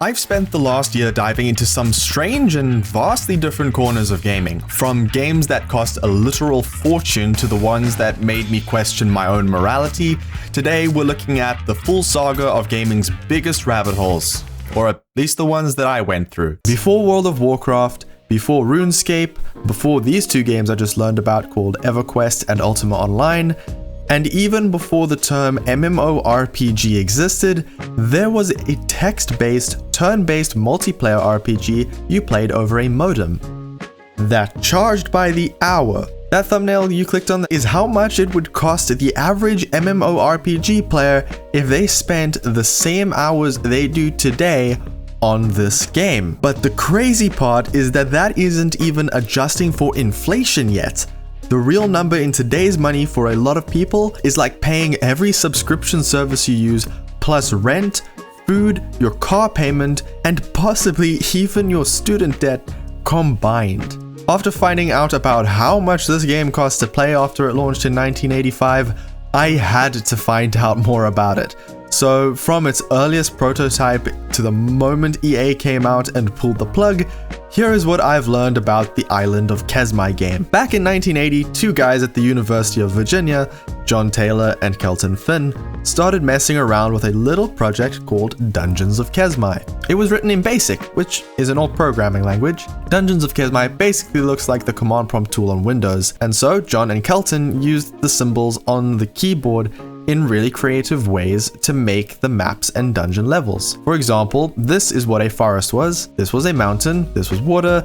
I've spent the last year diving into some strange and vastly different corners of gaming, from games that cost a literal fortune to the ones that made me question my own morality. Today we're looking at the full saga of gaming's biggest rabbit holes, or at least the ones that I went through. Before World of Warcraft, before RuneScape, before these two games I just learned about called EverQuest and Ultima Online, and even before the term MMORPG existed, there was a text-based, turn-based multiplayer RPG you played over a modem that charged by the hour. That thumbnail you clicked on is how much it would cost the average MMORPG player if they spent the same hours they do today on this game. But the crazy part is that that isn't even adjusting for inflation yet. The real number in today's money for a lot of people is like paying every subscription service you use, plus rent, food, your car payment, and possibly even your student debt combined. After finding out about how much this game cost to play after it launched in 1985, I had to find out more about it. So from its earliest prototype to the moment EA came out and pulled the plug, here is what I've learned about the Island of Kesmai game. Back in 1980, two guys at the University of Virginia, John Taylor and Kelton Finn, started messing around with a little project called Dungeons of Kesmai. It was written in BASIC, which is an old programming language. Dungeons of Kesmai basically looks like the command prompt tool on Windows, and so John and Kelton used the symbols on the keyboard in really creative ways to make the maps and dungeon levels. For example, this is what a forest was, this was a mountain, this was water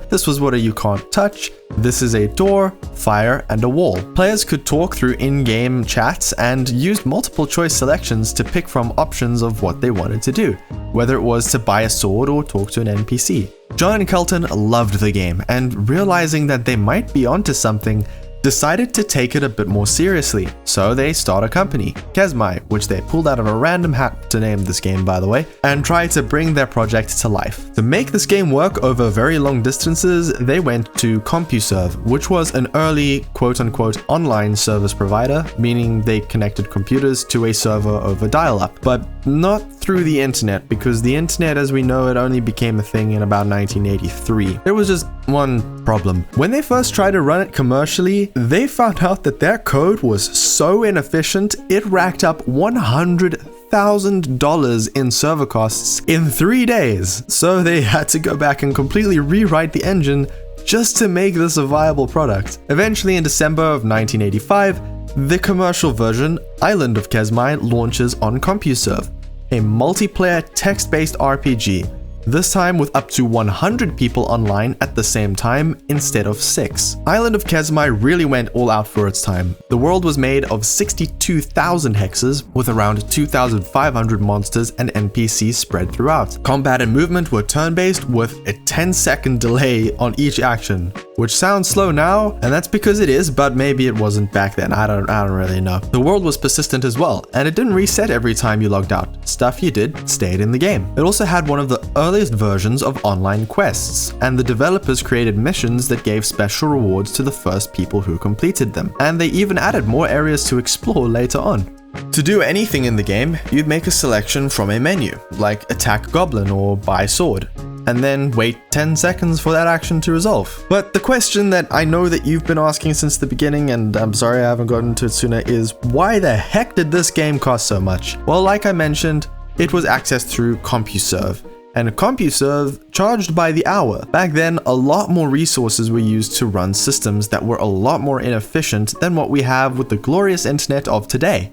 you can't touch, this is a door, fire, and a wall. Players could talk through in-game chats and used multiple choice selections to pick from options of what they wanted to do, whether it was to buy a sword or talk to an NPC. John and Kelton loved the game, and realizing that they might be onto something, decided to take it a bit more seriously, so they start a company, Kesmai, which they pulled out of a random hat to name this game by the way, and tried to bring their project to life. To make this game work over very long distances, they went to CompuServe, which was an early quote-unquote online service provider, meaning they connected computers to a server over dial-up, but not through the internet, because the internet as we know it only became a thing in about 1983. There was just one problem. When they first tried to run it commercially, they found out that their code was so inefficient, it racked up $100,000 in server costs in 3 days. So they had to go back and completely rewrite the engine just to make this a viable product. Eventually in December of 1985, the commercial version, Island of Kesmai, launches on CompuServe, a multiplayer text-based RPG, this time with up to 100 people online at the same time instead of 6. Island of Kesmai really went all out for its time. The world was made of 62,000 hexes with around 2,500 monsters and NPCs spread throughout. Combat and movement were turn-based with a 10-second delay on each action, which sounds slow now, and that's because it is, but maybe it wasn't back then. I don't really know. The world was persistent as well, and it didn't reset every time you logged out. Stuff you did stayed in the game. It also had one of the earliest versions of online quests, and the developers created missions that gave special rewards to the first people who completed them, and they even added more areas to explore later on. To do anything in the game, you'd make a selection from a menu, like attack goblin or buy sword, and then wait 10 seconds for that action to resolve. But the question that I know that you've been asking since the beginning, and I'm sorry I haven't gotten to it sooner, is why the heck did this game cost so much? Well, like I mentioned, it was accessed through CompuServe, and CompuServe charged by the hour. Back then, a lot more resources were used to run systems that were a lot more inefficient than what we have with the glorious internet of today.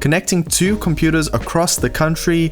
Connecting two computers across the country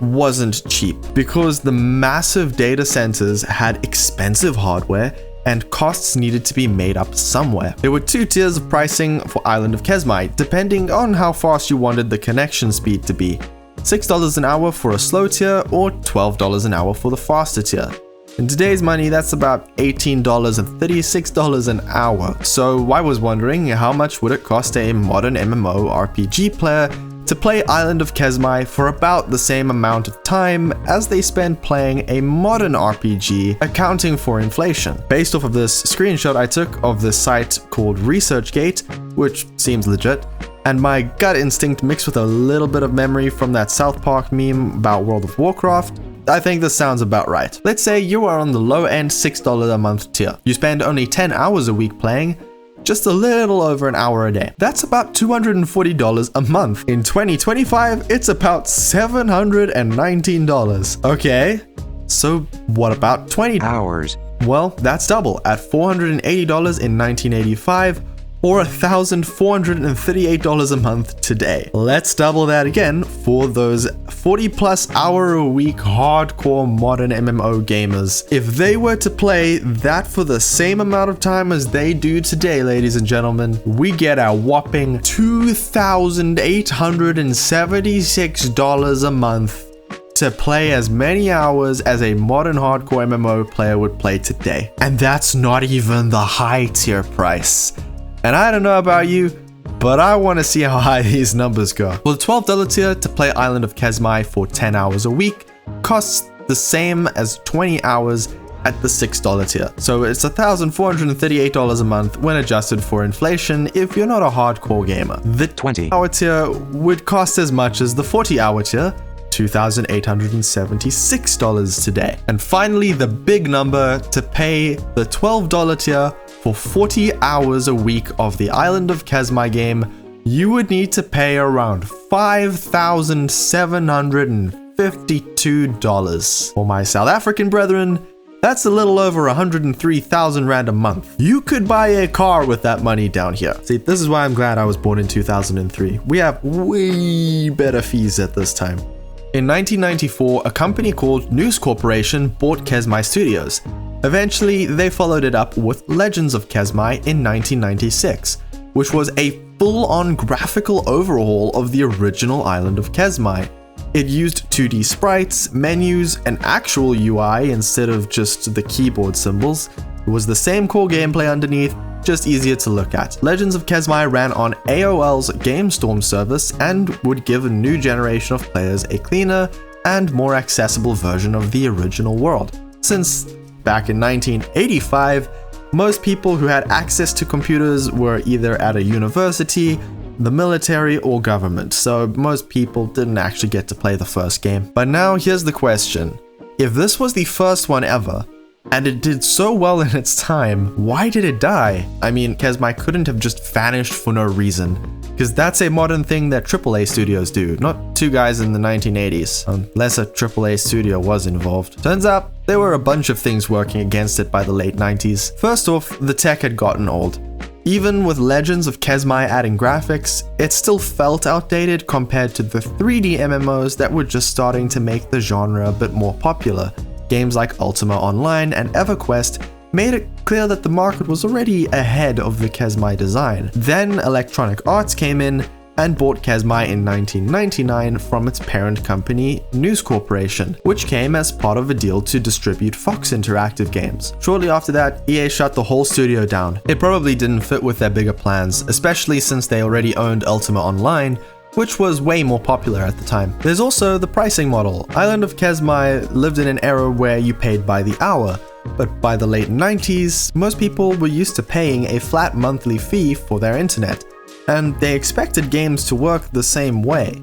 wasn't cheap, because the massive data centers had expensive hardware and costs needed to be made up somewhere. There were two tiers of pricing for Island of Kesmai, depending on how fast you wanted the connection speed to be. $6 an hour for a slow tier or $12 an hour for the faster tier. In today's money, that's about $18 and $36 an hour. So I was wondering, how much would it cost a modern MMORPG player to play Island of Kesmai for about the same amount of time as they spend playing a modern RPG, accounting for inflation? Based off of this screenshot I took of this site called ResearchGate, which seems legit, and my gut instinct mixed with a little bit of memory from that South Park meme about World of Warcraft, I think this sounds about right. Let's say you are on the low-end $6 a month tier. You spend only 10 hours a week playing, just a little over an hour a day. That's about $240 a month. In 2025, it's about $719. Okay, so what about 20 hours? Well, that's double at $480 in 1985 or $1,438 a month today. Let's double that again for those 40+ hour a week hardcore modern MMO gamers. If they were to play that for the same amount of time as they do today, ladies and gentlemen, we get a whopping $2,876 a month to play as many hours as a modern hardcore MMO player would play today. And that's not even the high tier price. And I don't know about you, but I want to see how high these numbers go. Well, the $12 tier to play Island of Kesmai for 10 hours a week costs the same as 20 hours at the $6 tier. So it's $1,438 a month when adjusted for inflation if you're not a hardcore gamer. The 20-hour tier would cost as much as the 40-hour tier, $2,876 today. And finally, the big number to pay the $12 tier for 40 hours a week of the Island of Kesmai game, you would need to pay around $5,752. For my South African brethren, that's a little over 103,000 Rand a month. You could buy a car with that money down here. See, this is why I'm glad I was born in 2003. We have way better fees at this time. In 1994, a company called News Corporation bought Kesmai Studios. Eventually, they followed it up with Legends of Kesmai in 1996, which was a full-on graphical overhaul of the original Island of Kesmai. It used 2D sprites, menus, an actual UI instead of just the keyboard symbols. It was the same core gameplay underneath, just easier to look at. Legends of Kesmai ran on AOL's GameStorm service and would give a new generation of players a cleaner and more accessible version of the original world. Since back in 1985, most people who had access to computers were either at a university, the military, or government, so most people didn't actually get to play the first game. But now here's the question. If this was the first one ever, and it did so well in its time, why did it die? I mean, Kesmai couldn't have just vanished for no reason, because that's a modern thing that AAA studios do, not two guys in the 1980s, unless a AAA studio was involved. Turns out, there were a bunch of things working against it by the late 90s. First off, the tech had gotten old. Even with Legends of Kesmai adding graphics, it still felt outdated compared to the 3D MMOs that were just starting to make the genre a bit more popular. Games like Ultima Online and EverQuest made it clear that the market was already ahead of the Kesmai design. Then Electronic Arts came in and bought Kesmai in 1999 from its parent company, News Corporation, which came as part of a deal to distribute Fox Interactive games. Shortly after that, EA shut the whole studio down. It probably didn't fit with their bigger plans, especially since they already owned Ultima Online, which was way more popular at the time. There's also the pricing model. Island of Kesmai lived in an era where you paid by the hour, but by the late 90s, most people were used to paying a flat monthly fee for their internet, and they expected games to work the same way.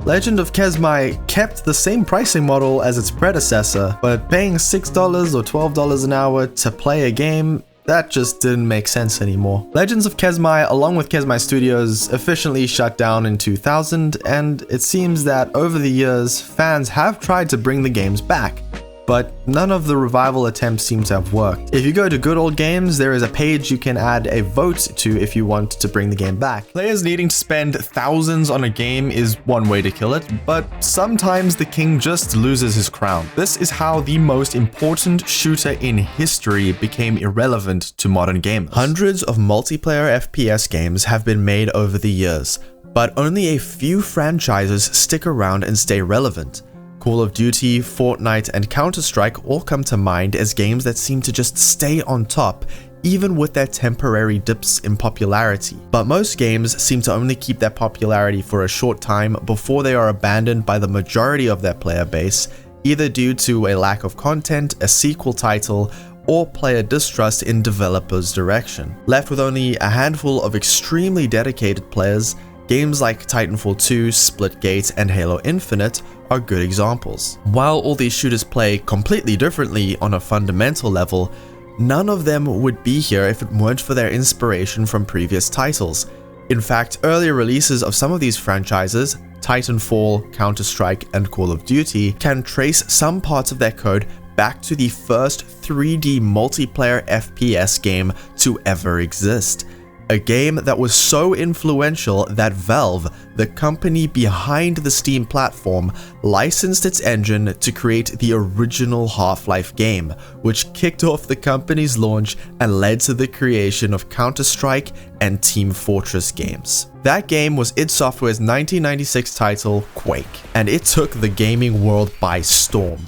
Legend of Kesmai kept the same pricing model as its predecessor, but paying $6 or $12 an hour to play a game, that just didn't make sense anymore. Legends of Kesmai, along with Kesmai Studios, efficiently shut down in 2000, and it seems that over the years, fans have tried to bring the games back, but none of the revival attempts seem to have worked. If you go to Good Old Games, there is a page you can add a vote to if you want to bring the game back. Players needing to spend thousands on a game is one way to kill it, but sometimes the king just loses his crown. This is how the most important shooter in history became irrelevant to modern gamers. Hundreds of multiplayer FPS games have been made over the years, but only a few franchises stick around and stay relevant. Call of Duty, Fortnite, and Counter-Strike all come to mind as games that seem to just stay on top, even with their temporary dips in popularity. But most games seem to only keep their popularity for a short time before they are abandoned by the majority of their player base, either due to a lack of content, a sequel title, or player distrust in developers' direction. Left with only a handful of extremely dedicated players, Games like Titanfall 2, Splitgate, and Halo Infinite are good examples. While all these shooters play completely differently on a fundamental level, none of them would be here if it weren't for their inspiration from previous titles. In fact, earlier releases of some of these franchises, Titanfall, Counter-Strike, and Call of Duty, can trace some parts of their code back to the first 3D multiplayer FPS game to ever exist. A game that was so influential that Valve, the company behind the Steam platform, licensed its engine to create the original Half-Life game, which kicked off the company's launch and led to the creation of Counter-Strike and Team Fortress games. That game was id Software's 1996 title, Quake, and it took the gaming world by storm.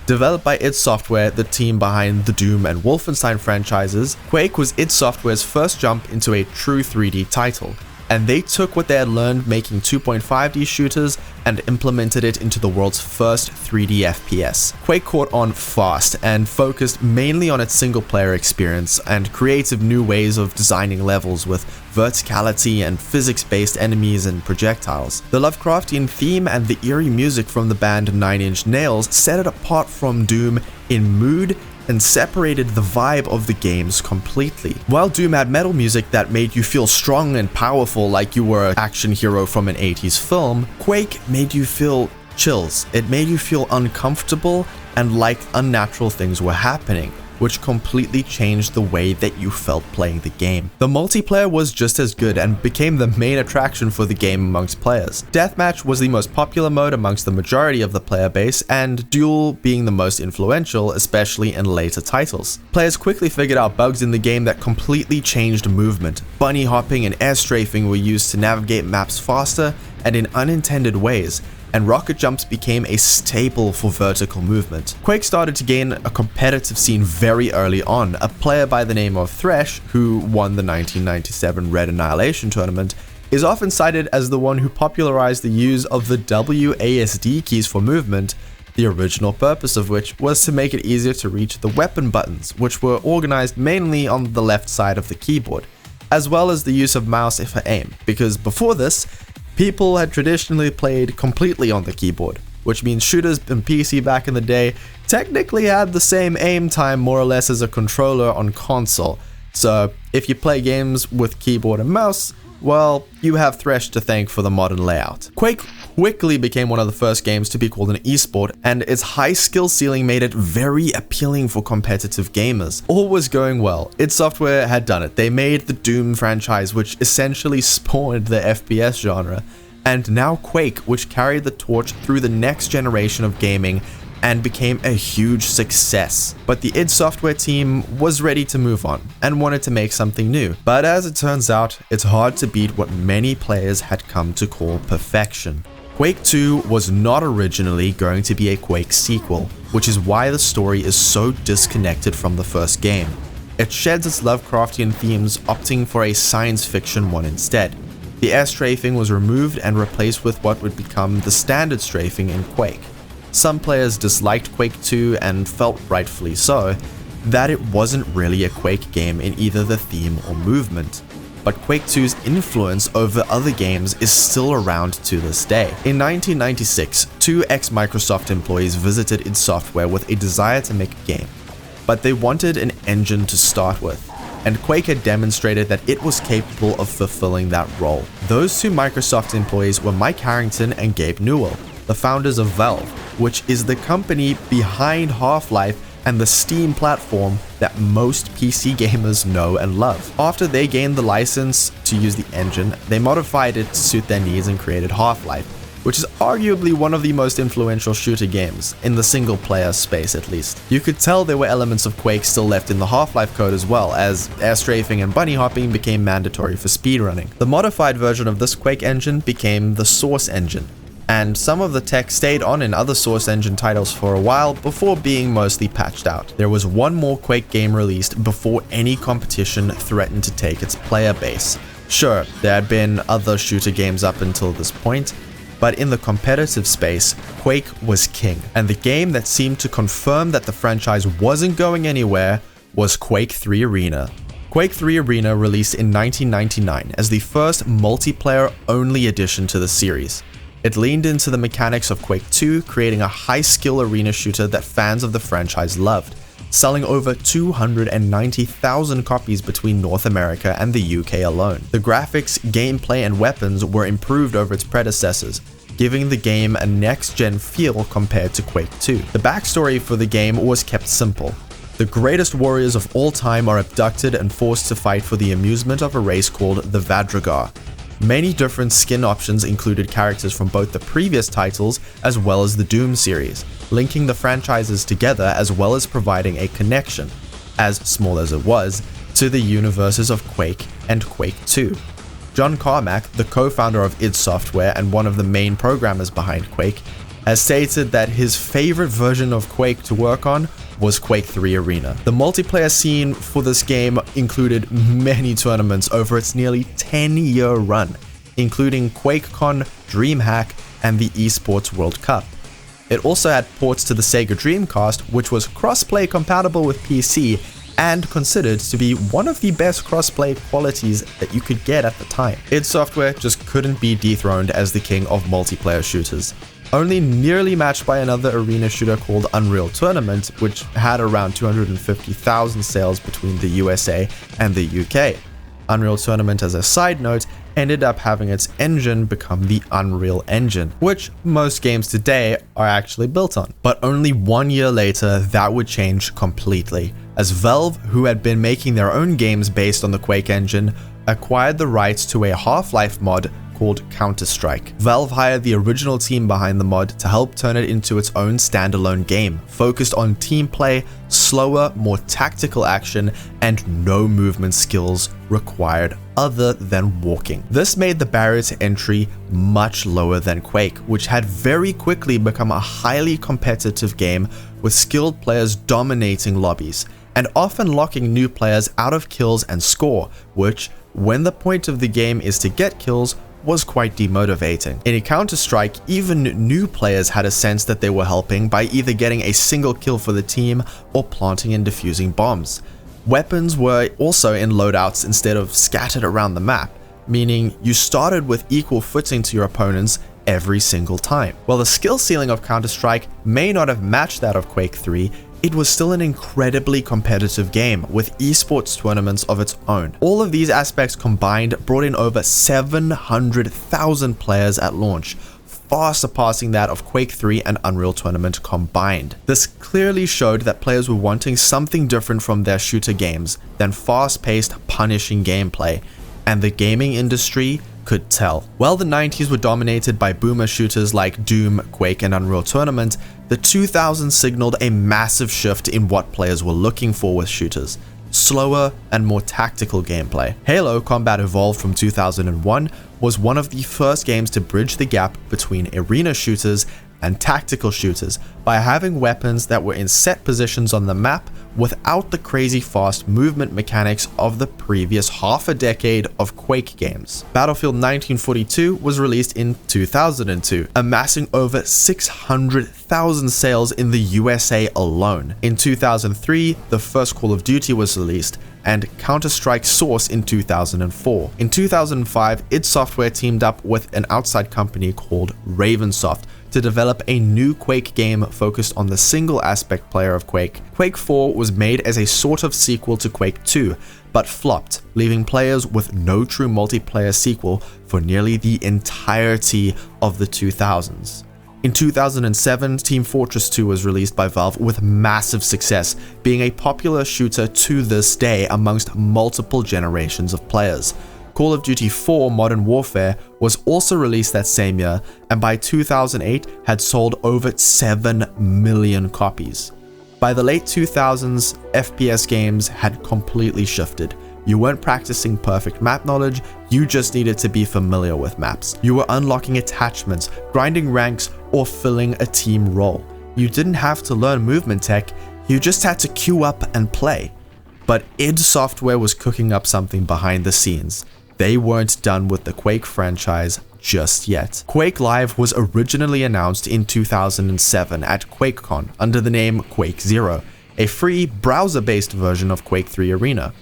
Developed by id Software, the team behind the Doom and Wolfenstein franchises, Quake was id Software's first jump into a true 3D title, and they took what they had learned making 2.5D shooters and implemented it into the world's first 3D FPS. Quake caught on fast and focused mainly on its single-player experience and creative new ways of designing levels with verticality and physics-based enemies and projectiles. The Lovecraftian theme and the eerie music from the band Nine Inch Nails set it apart from Doom in mood and separated the vibe of the games completely. While Doom had metal music that made you feel strong and powerful like you were an action hero from an 80s film, Quake made you feel chills. It made you feel uncomfortable and like unnatural things were happening, which completely changed the way that you felt playing the game. The multiplayer was just as good and became the main attraction for the game amongst players. Deathmatch was the most popular mode amongst the majority of the player base, and Duel being the most influential, especially in later titles. Players quickly figured out bugs in the game that completely changed movement. Bunny hopping and air strafing were used to navigate maps faster and in unintended ways, and rocket jumps became a staple for vertical movement. Quake started to gain a competitive scene very early on. A player by the name of Thresh, who won the 1997 Red Annihilation tournament, is often cited as the one who popularized the use of the WASD keys for movement, the original purpose of which was to make it easier to reach the weapon buttons, which were organized mainly on the left side of the keyboard, as well as the use of mouse for aim, because before this, people had traditionally played completely on the keyboard, which means shooters and PC back in the day technically had the same aim time more or less as a controller on console. So if you play games with keyboard and mouse, well, you have Thresh to thank for the modern layout. Quake quickly became one of the first games to be called an esport, and its high skill ceiling made it very appealing for competitive gamers. All was going well. id Software had done it. They made the Doom franchise, which essentially spawned the FPS genre, and now Quake, which carried the torch through the next generation of gaming and became a huge success. But the id Software team was ready to move on and wanted to make something new. But as it turns out, it's hard to beat what many players had come to call perfection. Quake 2 was not originally going to be a Quake sequel, which is why the story is so disconnected from the first game. It sheds its Lovecraftian themes, opting for a science fiction one instead. The air strafing was removed and replaced with what would become the standard strafing in Quake. Some players disliked Quake 2 and felt rightfully so, that it wasn't really a Quake game in either the theme or movement. But Quake 2's influence over other games is still around to this day. In 1996, two ex-Microsoft employees visited id Software with a desire to make a game, but they wanted an engine to start with, and Quake had demonstrated that it was capable of fulfilling that role. Those two Microsoft employees were Mike Harrington and Gabe Newell, the founders of Valve, which is the company behind Half-Life and the Steam platform that most PC gamers know and love. After they gained the license to use the engine, they modified it to suit their needs and created Half-Life, which is arguably one of the most influential shooter games, in the single-player space at least. You could tell there were elements of Quake still left in the Half-Life code as well, as air strafing and bunny hopping became mandatory for speedrunning. The modified version of this Quake engine became the Source engine, and some of the tech stayed on in other Source engine titles for a while before being mostly patched out. There was one more Quake game released before any competition threatened to take its player base. Sure, there had been other shooter games up until this point, but in the competitive space, Quake was king, and the game that seemed to confirm that the franchise wasn't going anywhere was Quake 3 Arena. Quake 3 Arena released in 1999 as the first multiplayer-only addition to the series. It leaned into the mechanics of Quake 2, creating a high-skill arena shooter that fans of the franchise loved, selling over 290,000 copies between North America and the UK alone. The graphics, gameplay, and weapons were improved over its predecessors, giving the game a next-gen feel compared to Quake 2. The backstory for the game was kept simple. The greatest warriors of all time are abducted and forced to fight for the amusement of a race called the Vadrigar. Many different skin options included characters from both the previous titles as well as the Doom series, linking the franchises together as well as providing a connection, as small as it was, to the universes of Quake and Quake 2. John Carmack, the co-founder of id Software and one of the main programmers behind Quake, has stated that his favorite version of Quake to work on was Quake 3 Arena. The multiplayer scene for this game included many tournaments over its nearly 10-year run, including QuakeCon, DreamHack, and the Esports World Cup. It also had ports to the Sega Dreamcast, which was cross-play compatible with PC and considered to be one of the best cross-play qualities that you could get at the time. id Software just couldn't be dethroned as the king of multiplayer shooters, only nearly matched by another arena shooter called Unreal Tournament, which had around 250,000 sales between the USA and the UK. Unreal Tournament, as a side note, ended up having its engine become the Unreal Engine, which most games today are actually built on. But only 1 year later, that would change completely, as Valve, who had been making their own games based on the Quake engine, acquired the rights to a Half-Life mod called Counter-Strike. Valve hired the original team behind the mod to help turn it into its own standalone game, focused on team play, slower, more tactical action, and no movement skills required other than walking. This made the barrier to entry much lower than Quake, which had very quickly become a highly competitive game with skilled players dominating lobbies, and often locking new players out of kills and score, which, when the point of the game is to get kills, was quite demotivating. In Counter-Strike, even new players had a sense that they were helping by either getting a single kill for the team or planting and defusing bombs. Weapons were also in loadouts instead of scattered around the map, meaning you started with equal footing to your opponents every single time. While the skill ceiling of Counter-Strike may not have matched that of Quake 3, it was still an incredibly competitive game with esports tournaments of its own. All of these aspects combined brought in over 700,000 players at launch, far surpassing that of Quake 3 and Unreal Tournament combined. This clearly showed that players were wanting something different from their shooter games than fast-paced, punishing gameplay, and the gaming industry could tell. While the 90s were dominated by boomer shooters like Doom, Quake, and Unreal Tournament, the 2000s signaled a massive shift in what players were looking for with shooters: slower and more tactical gameplay. Halo Combat Evolved from 2001 was one of the first games to bridge the gap between arena shooters and tactical shooters by having weapons that were in set positions on the map without the crazy fast movement mechanics of the previous half a decade of Quake games. Battlefield 1942 was released in 2002, amassing over 600,000 sales in the USA alone. In 2003, the first Call of Duty was released, and Counter-Strike Source in 2004. In 2005, id Software teamed up with an outside company called Ravensoft to develop a new Quake game focused on the single aspect player of Quake. Quake 4 was made as a sort of sequel to Quake 2, but flopped, leaving players with no true multiplayer sequel for nearly the entirety of the 2000s. In 2007, Team Fortress 2 was released by Valve with massive success, being a popular shooter to this day amongst multiple generations of players. Call of Duty 4 Modern Warfare was also released that same year, and by 2008 had sold over 7 million copies. By the late 2000s, FPS games had completely shifted. You weren't practicing perfect map knowledge, you just needed to be familiar with maps. You were unlocking attachments, grinding ranks, or filling a team role. You didn't have to learn movement tech, you just had to queue up and play. But id Software was cooking up something behind the scenes. They weren't done with the Quake franchise just yet. Quake Live was originally announced in 2007 at QuakeCon under the name Quake Zero, a free browser-based version of Quake 3 Arena.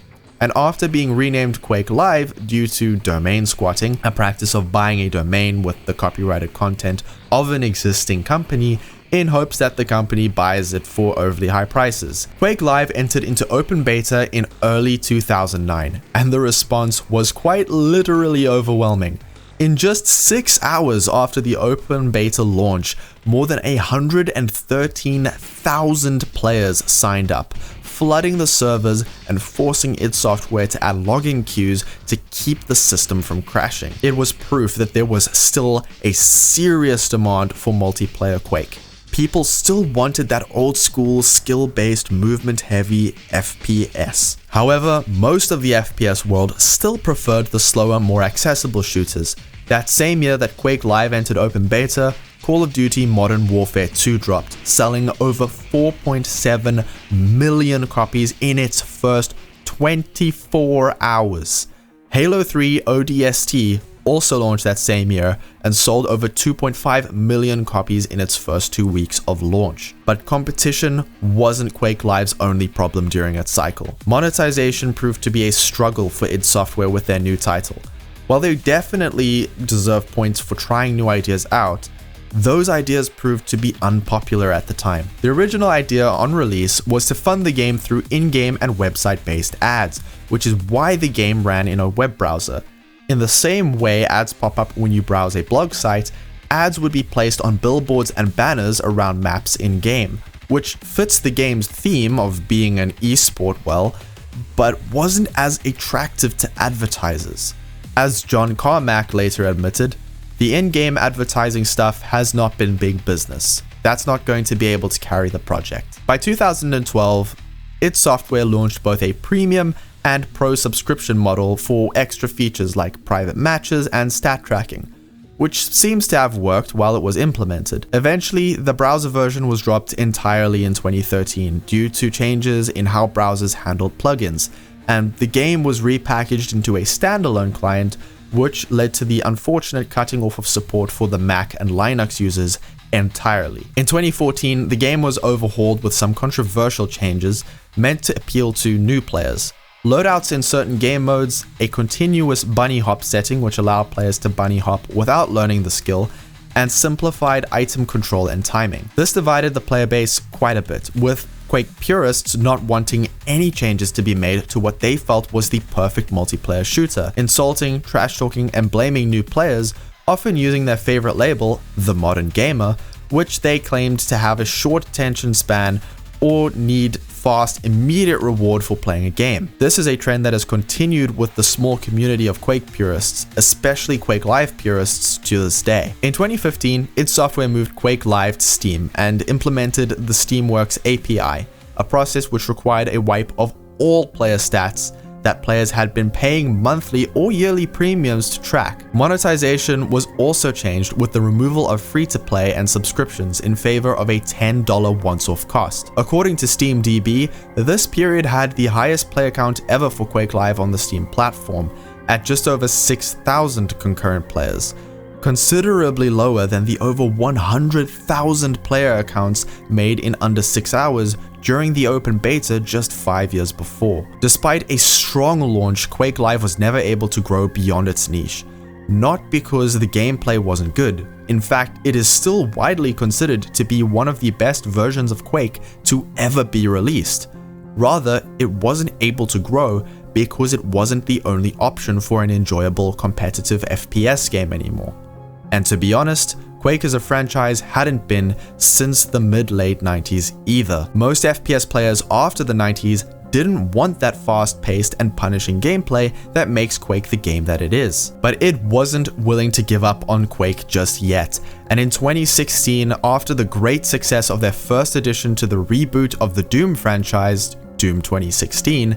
and after being renamed Quake Live due to domain squatting, a practice of buying a domain with the copyrighted content of an existing company in hopes that the company buys it for overly high prices. Quake Live entered into open beta in early 2009, and the response was quite literally overwhelming. In just 6 hours after the open beta launch, more than 113,000 players signed up, flooding the servers and forcing id Software to add login queues to keep the system from crashing. It was proof that there was still a serious demand for multiplayer Quake. People still wanted that old school skill-based movement-heavy FPS. However, most of the FPS world still preferred the slower, more accessible shooters. That same year that Quake Live entered open beta, Call of Duty Modern Warfare 2 dropped, selling over 4.7 million copies in its first 24 hours. Halo 3 ODST also launched that same year and sold over 2.5 million copies in its first 2 weeks of launch. But competition wasn't Quake Live's only problem during its cycle. Monetization proved to be a struggle for id Software with their new title. While they definitely deserve points for trying new ideas out, those ideas proved to be unpopular at the time. The original idea on release was to fund the game through in-game and website-based ads, which is why the game ran in a web browser. In the same way ads pop up when you browse a blog site, ads would be placed on billboards and banners around maps in-game, which fits the game's theme of being an esport well, but wasn't as attractive to advertisers. As John Carmack later admitted, the in-game advertising stuff has not been big business. That's not going to be able to carry the project. By 2012, id Software launched both a premium and pro subscription model for extra features like private matches and stat tracking, which seems to have worked while it was implemented. Eventually, the browser version was dropped entirely in 2013 due to changes in how browsers handled plugins, and the game was repackaged into a standalone client, which led to the unfortunate cutting off of support for the Mac and Linux users entirely. In 2014, the game was overhauled with some controversial changes meant to appeal to new players. Loadouts in certain game modes, a continuous bunny hop setting which allowed players to bunny hop without learning the skill, and simplified item control and timing. This divided the player base quite a bit, with Quake purists not wanting any changes to be made to what they felt was the perfect multiplayer shooter, insulting, trash-talking, and blaming new players, often using their favorite label, the modern gamer, which they claimed to have a short attention span or need fast, immediate reward for playing a game. This is a trend that has continued with the small community of Quake purists, especially Quake Live purists, to this day. In 2015, id Software moved Quake Live to Steam and implemented the Steamworks API, a process which required a wipe of all player stats that players had been paying monthly or yearly premiums to track. Monetization was also changed with the removal of free-to-play and subscriptions in favor of a $10 once-off cost. According to SteamDB, this period had the highest player count ever for Quake Live on the Steam platform, at just over 6,000 concurrent players, considerably lower than the over 100,000 player accounts made in under 6 hours during the open beta just 5 years before. Despite a strong launch, Quake Live was never able to grow beyond its niche. Not because the gameplay wasn't good. In fact, it is still widely considered to be one of the best versions of Quake to ever be released. Rather, it wasn't able to grow because it wasn't the only option for an enjoyable competitive FPS game anymore. And to be honest, Quake as a franchise hadn't been since the mid-late 90s either. Most FPS players after the 90s didn't want that fast-paced and punishing gameplay that makes Quake the game that it is. But it wasn't willing to give up on Quake just yet, and in 2016, after the great success of their first addition to the reboot of the Doom franchise, Doom 2016,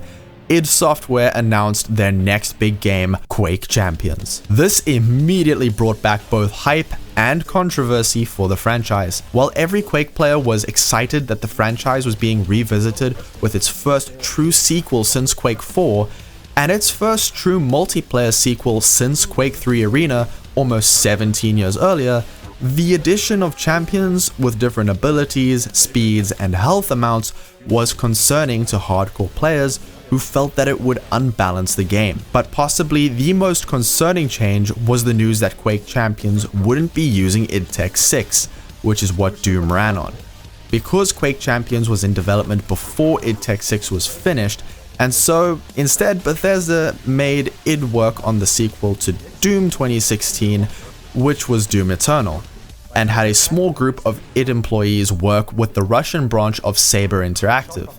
id Software announced their next big game, Quake Champions. This immediately brought back both hype and controversy for the franchise. While every Quake player was excited that the franchise was being revisited with its first true sequel since Quake 4, and its first true multiplayer sequel since Quake 3 Arena almost 17 years earlier, the addition of champions with different abilities, speeds, and health amounts was concerning to hardcore players who who felt that it would unbalance the game. But possibly the most concerning change was the news that Quake Champions wouldn't be using id Tech 6, which is what Doom ran on. Because Quake Champions was in development before id Tech 6 was finished, and so instead Bethesda made id work on the sequel to Doom 2016, which was Doom Eternal, and had a small group of id employees work with the Russian branch of Saber Interactive.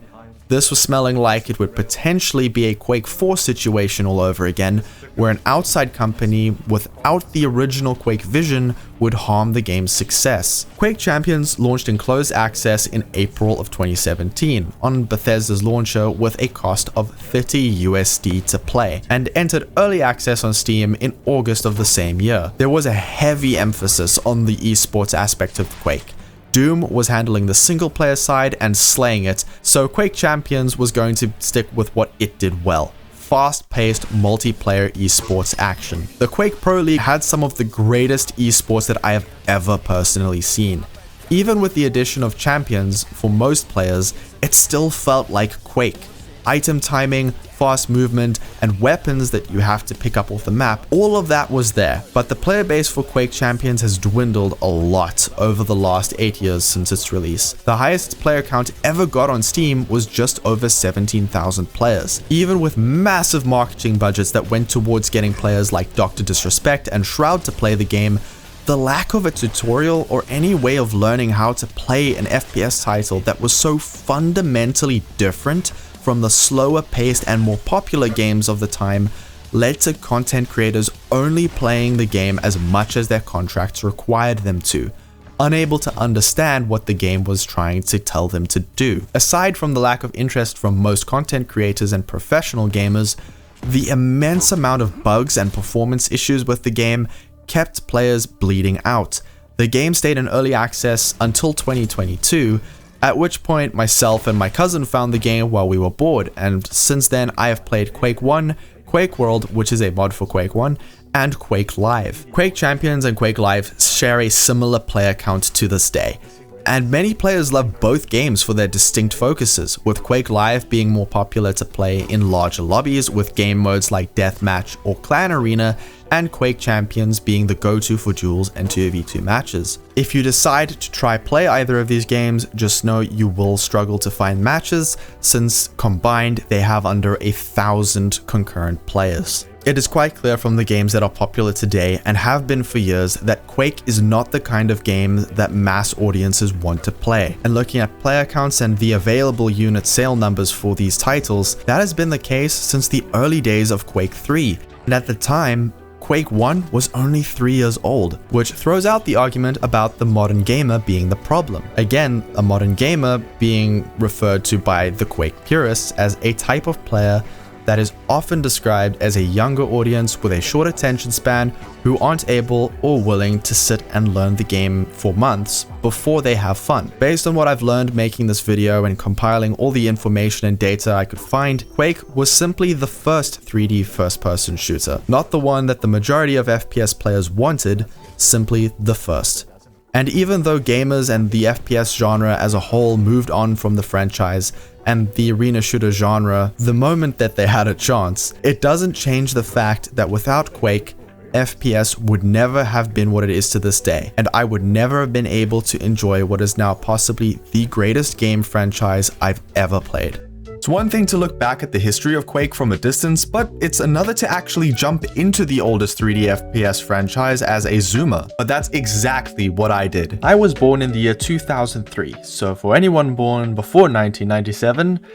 This was smelling like it would potentially be a Quake 4 situation all over again, where an outside company without the original Quake vision would harm the game's success. Quake Champions launched in closed access in April of 2017 on Bethesda's launcher with a cost of $30 USD to play, and entered early access on Steam in August of the same year. There was a heavy emphasis on the esports aspect of Quake. Doom was handling the single player side and slaying it, so Quake Champions was going to stick with what it did well: fast-paced multiplayer esports action. The Quake Pro League had some of the greatest esports that I have ever personally seen. Even with the addition of champions for most players, it still felt like Quake. Item timing, fast movement, and weapons that you have to pick up off the map, all of that was there, but the player base for Quake Champions has dwindled a lot over the last 8 years since its release. The highest player count ever got on Steam was just over 17,000 players. Even with massive marketing budgets that went towards getting players like Dr. Disrespect and Shroud to play the game, the lack of a tutorial or any way of learning how to play an FPS title that was so fundamentally different from the slower paced and more popular games of the time led to content creators only playing the game as much as their contracts required them to, unable to understand what the game was trying to tell them to do. Aside from the lack of interest from most content creators and professional gamers, the immense amount of bugs and performance issues with the game kept players bleeding out. The game stayed in early access until 2022, at which point myself and my cousin found the game while we were bored, and since then I have played Quake 1, Quake World, which is a mod for Quake 1, and Quake Live. Quake Champions and Quake Live share a similar player count to this day, and many players love both games for their distinct focuses, with Quake Live being more popular to play in larger lobbies with game modes like Deathmatch or Clan Arena, and Quake Champions being the go-to for duels and 2v2 matches. If you decide to try play either of these games, just know you will struggle to find matches, since combined they have under 1,000 concurrent players. It is quite clear from the games that are popular today and have been for years that Quake is not the kind of game that mass audiences want to play. And looking at player counts and the available unit sale numbers for these titles, that has been the case since the early days of Quake 3. And at the time, Quake 1 was only 3 years old, which throws out the argument about the modern gamer being the problem. Again, a modern gamer being referred to by the Quake purists as a type of player that is often described as a younger audience with a short attention span who aren't able or willing to sit and learn the game for months before they have fun. Based on what I've learned making this video and compiling all the information and data I could find, Quake was simply the first 3D first-person shooter. Not the one that the majority of FPS players wanted, simply the first. And even though gamers and the FPS genre as a whole moved on from the franchise and the arena shooter genre the moment that they had a chance, it doesn't change the fact that without Quake, FPS would never have been what it is to this day, and I would never have been able to enjoy what is now possibly the greatest game franchise I've ever played. It's one thing to look back at the history of Quake from a distance, but it's another to actually jump into the oldest 3D FPS franchise as a zoomer. But that's exactly what I did. I was born in the year 2003, so for anyone born before 1997,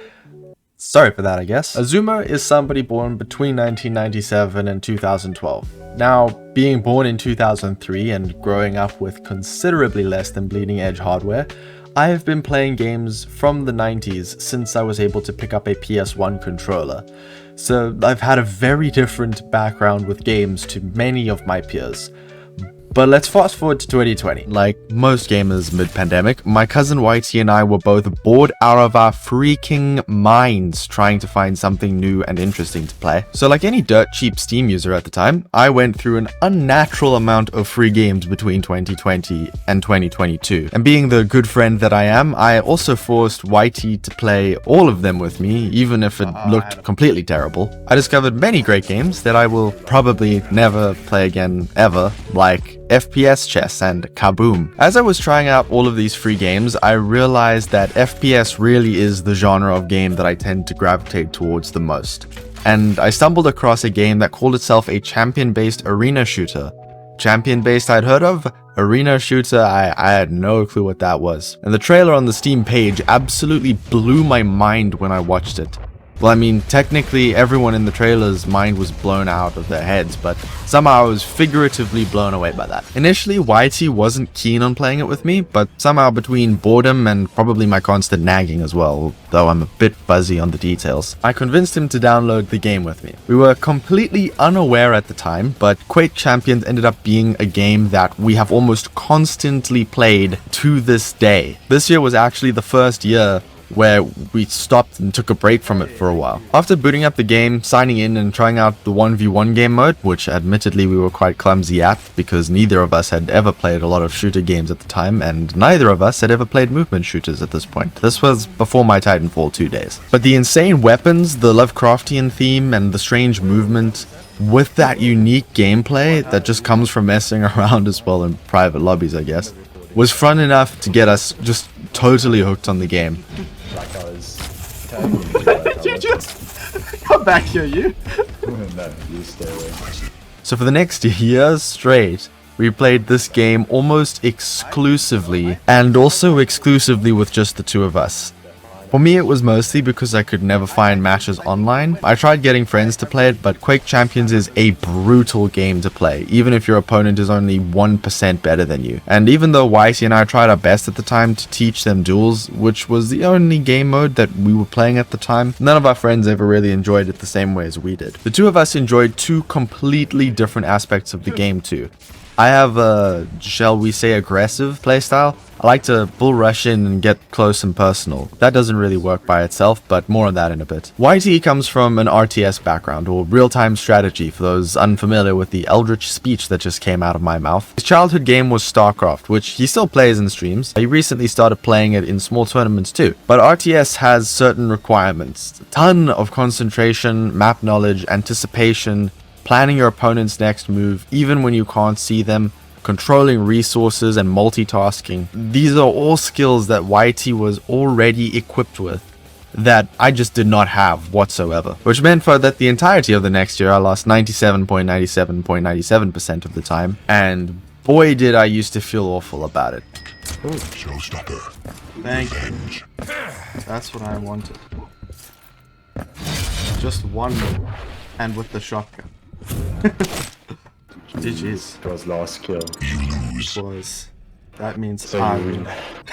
sorry for that, I guess. A zoomer is somebody born between 1997 and 2012. Now, being born in 2003 and growing up with considerably less than bleeding edge hardware, I have been playing games from the 90s since I was able to pick up a PS1 controller, so I've had a very different background with games to many of my peers. But let's fast forward to 2020. Like most gamers mid-pandemic, my cousin Whitey and I were both bored out of our freaking minds trying to find something new and interesting to play. So like any dirt cheap Steam user at the time, I went through an unnatural amount of free games between 2020 and 2022. And being the good friend that I am, I also forced Whitey to play all of them with me, even if it looked completely terrible. I discovered many great games that I will probably never play again ever, like FPS chess and Kaboom. As I was trying out all of these free games, I realized that FPS really is the genre of game that I tend to gravitate towards the most. And I stumbled across a game that called itself a champion-based arena shooter. Champion-based I'd heard of, arena shooter I had no clue what that was. And the trailer on the Steam page absolutely blew my mind when I watched it. Well, I mean, technically everyone in the trailer's mind was blown out of their heads, but somehow I was figuratively blown away by that. Initially, Whitey wasn't keen on playing it with me, but somehow between boredom and probably my constant nagging as well, though I'm a bit fuzzy on the details, I convinced him to download the game with me. We were completely unaware at the time, but Quake Champions ended up being a game that we have almost constantly played to this day. This year was actually the first year where we stopped and took a break from it for a while. After booting up the game, signing in and trying out the 1v1 game mode, which admittedly we were quite clumsy at because neither of us had ever played a lot of shooter games at the time and neither of us had ever played movement shooters at this point. This was before my Titanfall 2 days. But the insane weapons, the Lovecraftian theme and the strange movement with that unique gameplay that just comes from messing around as well in private lobbies, I guess, was fun enough to get us just totally hooked on the game. Like I was telling you. You just come back here, you. No, you stay away. So for the next years straight, we played this game almost exclusively, and also exclusively with just the two of us. For me, it was mostly because I could never find matches online. I tried getting friends to play it, but Quake Champions is a brutal game to play, even if your opponent is only 1% better than you. And even though Whitey and I tried our best at the time to teach them duels, which was the only game mode that we were playing at the time, none of our friends ever really enjoyed it the same way as we did. The two of us enjoyed two completely different aspects of the game too. I have a, shall we say, aggressive playstyle. I like to bull rush in and get close and personal. That doesn't really work by itself, but more on that in a bit. Whitey comes from an RTS background, or real-time strategy for those unfamiliar with the eldritch speech that just came out of my mouth. His childhood game was StarCraft, which he still plays in streams. He recently started playing it in small tournaments too. But RTS has certain requirements. A ton of concentration, map knowledge, anticipation, planning your opponent's next move, even when you can't see them, controlling resources and multitasking. These are all skills that Whitey was already equipped with that I just did not have whatsoever. Which meant for that the entirety of the next year I lost 97.97% of the time, and boy did I used to feel awful about it. Ooh. Showstopper. Thank you. That's what I wanted. Just one more, and with the shotgun. GG's. It was last kill. It was. That means So I you win.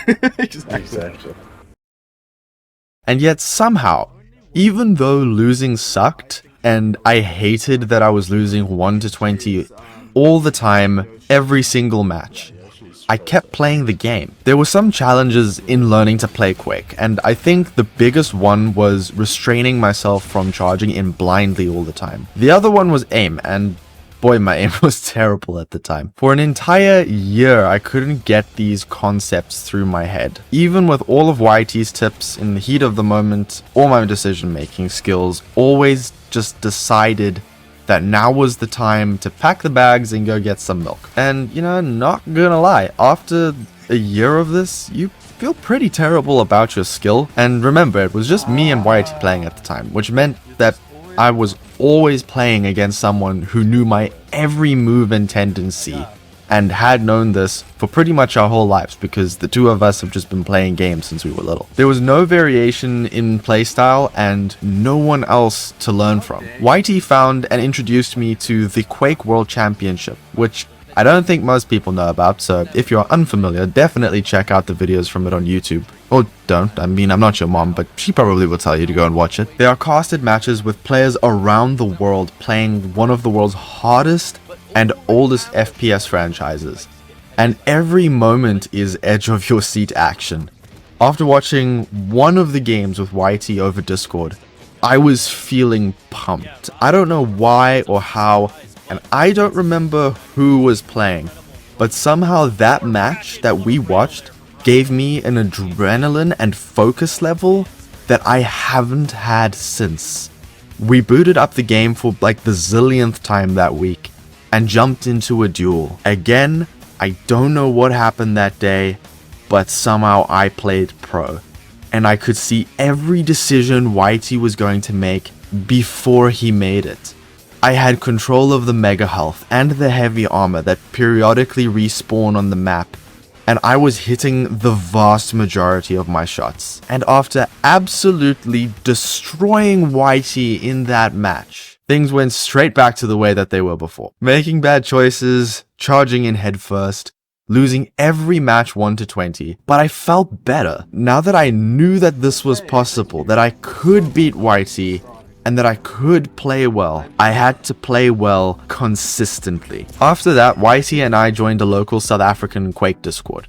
win. Exactly. And yet somehow, even though losing sucked, and I hated that I was losing 1 to 20 all the time, every single match, I kept playing the game. There were some challenges in learning to play Quake, and I think the biggest one was restraining myself from charging in blindly all the time. The other one was aim, and boy, my aim was terrible at the time. For an entire year, I couldn't get these concepts through my head. Even with all of Whitey's tips, in the heat of the moment, all my decision-making skills always just decided that now was the time to pack the bags and go get some milk. And, you know, not gonna lie, after a year of this, you feel pretty terrible about your skill. And remember, it was just me and Whitey playing at the time, which meant that I was always playing against someone who knew my every move and tendency, and had known this for pretty much our whole lives because the two of us have just been playing games since we were little. There was no variation in playstyle and no one else to learn from. Whitey found and introduced me to the Quake World Championship, which I don't think most people know about, so if you're unfamiliar, definitely check out the videos from it on YouTube. Or don't, I mean, I'm not your mom, but she probably will tell you to go and watch it. They are casted matches with players around the world playing one of the world's hardest and oldest FPS franchises, and every moment is edge of your seat action. After watching one of the games with YT over Discord, I was feeling pumped. I don't know why or how, and I don't remember who was playing, but somehow that match that we watched gave me an adrenaline and focus level that I haven't had since. We booted up the game for like the zillionth time that week and jumped into a duel. Again, I don't know what happened that day, but somehow I played pro. And I could see every decision YT was going to make before he made it. I had control of the mega health and the heavy armor that periodically respawn on the map, and I was hitting the vast majority of my shots. And after absolutely destroying YT in that match, things went straight back to the way that they were before. Making bad choices, charging in headfirst, losing every match 1-20, but I felt better. Now that I knew that this was possible, that I could beat YT, and that I could play well, I had to play well consistently. After that, YT and I joined a local South African Quake Discord.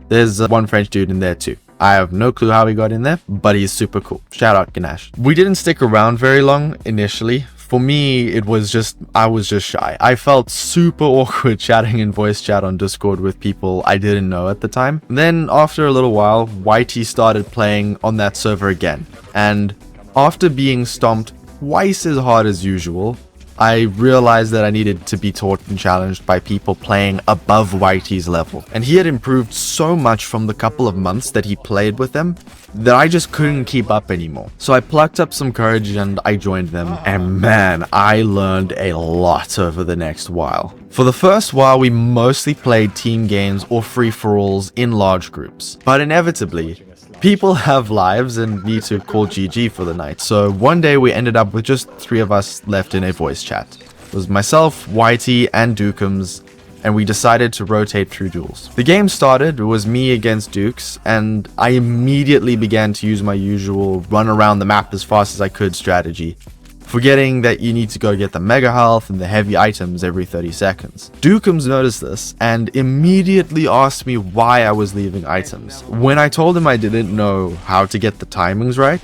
There's one French dude in there too. I have no clue how he got in there, but he's super cool. Shout out Ganesh. We didn't stick around very long initially. For me, I was just shy. I felt super awkward chatting in voice chat on Discord with people I didn't know at the time. Then after a little while, YT started playing on that server again. And after being stomped twice as hard as usual, I realized that I needed to be taught and challenged by people playing above YT's level. And he had improved so much from the couple of months that he played with them that I just couldn't keep up anymore. So I plucked up some courage and I joined them, and man, I learned a lot over the next while. For the first while, we mostly played team games or free-for-alls in large groups, but inevitably, people have lives and need to call GG for the night, so one day we ended up with just 3 of us left in a voice chat. It was myself, YT, and Dukums, and we decided to rotate through duels. The game started, it was me against Dukes, and I immediately began to use my usual run around the map as fast as I could strategy, forgetting that you need to go get the mega health and the heavy items every 30 seconds. Dukums noticed this and immediately asked me why I was leaving items. When I told him I didn't know how to get the timings right,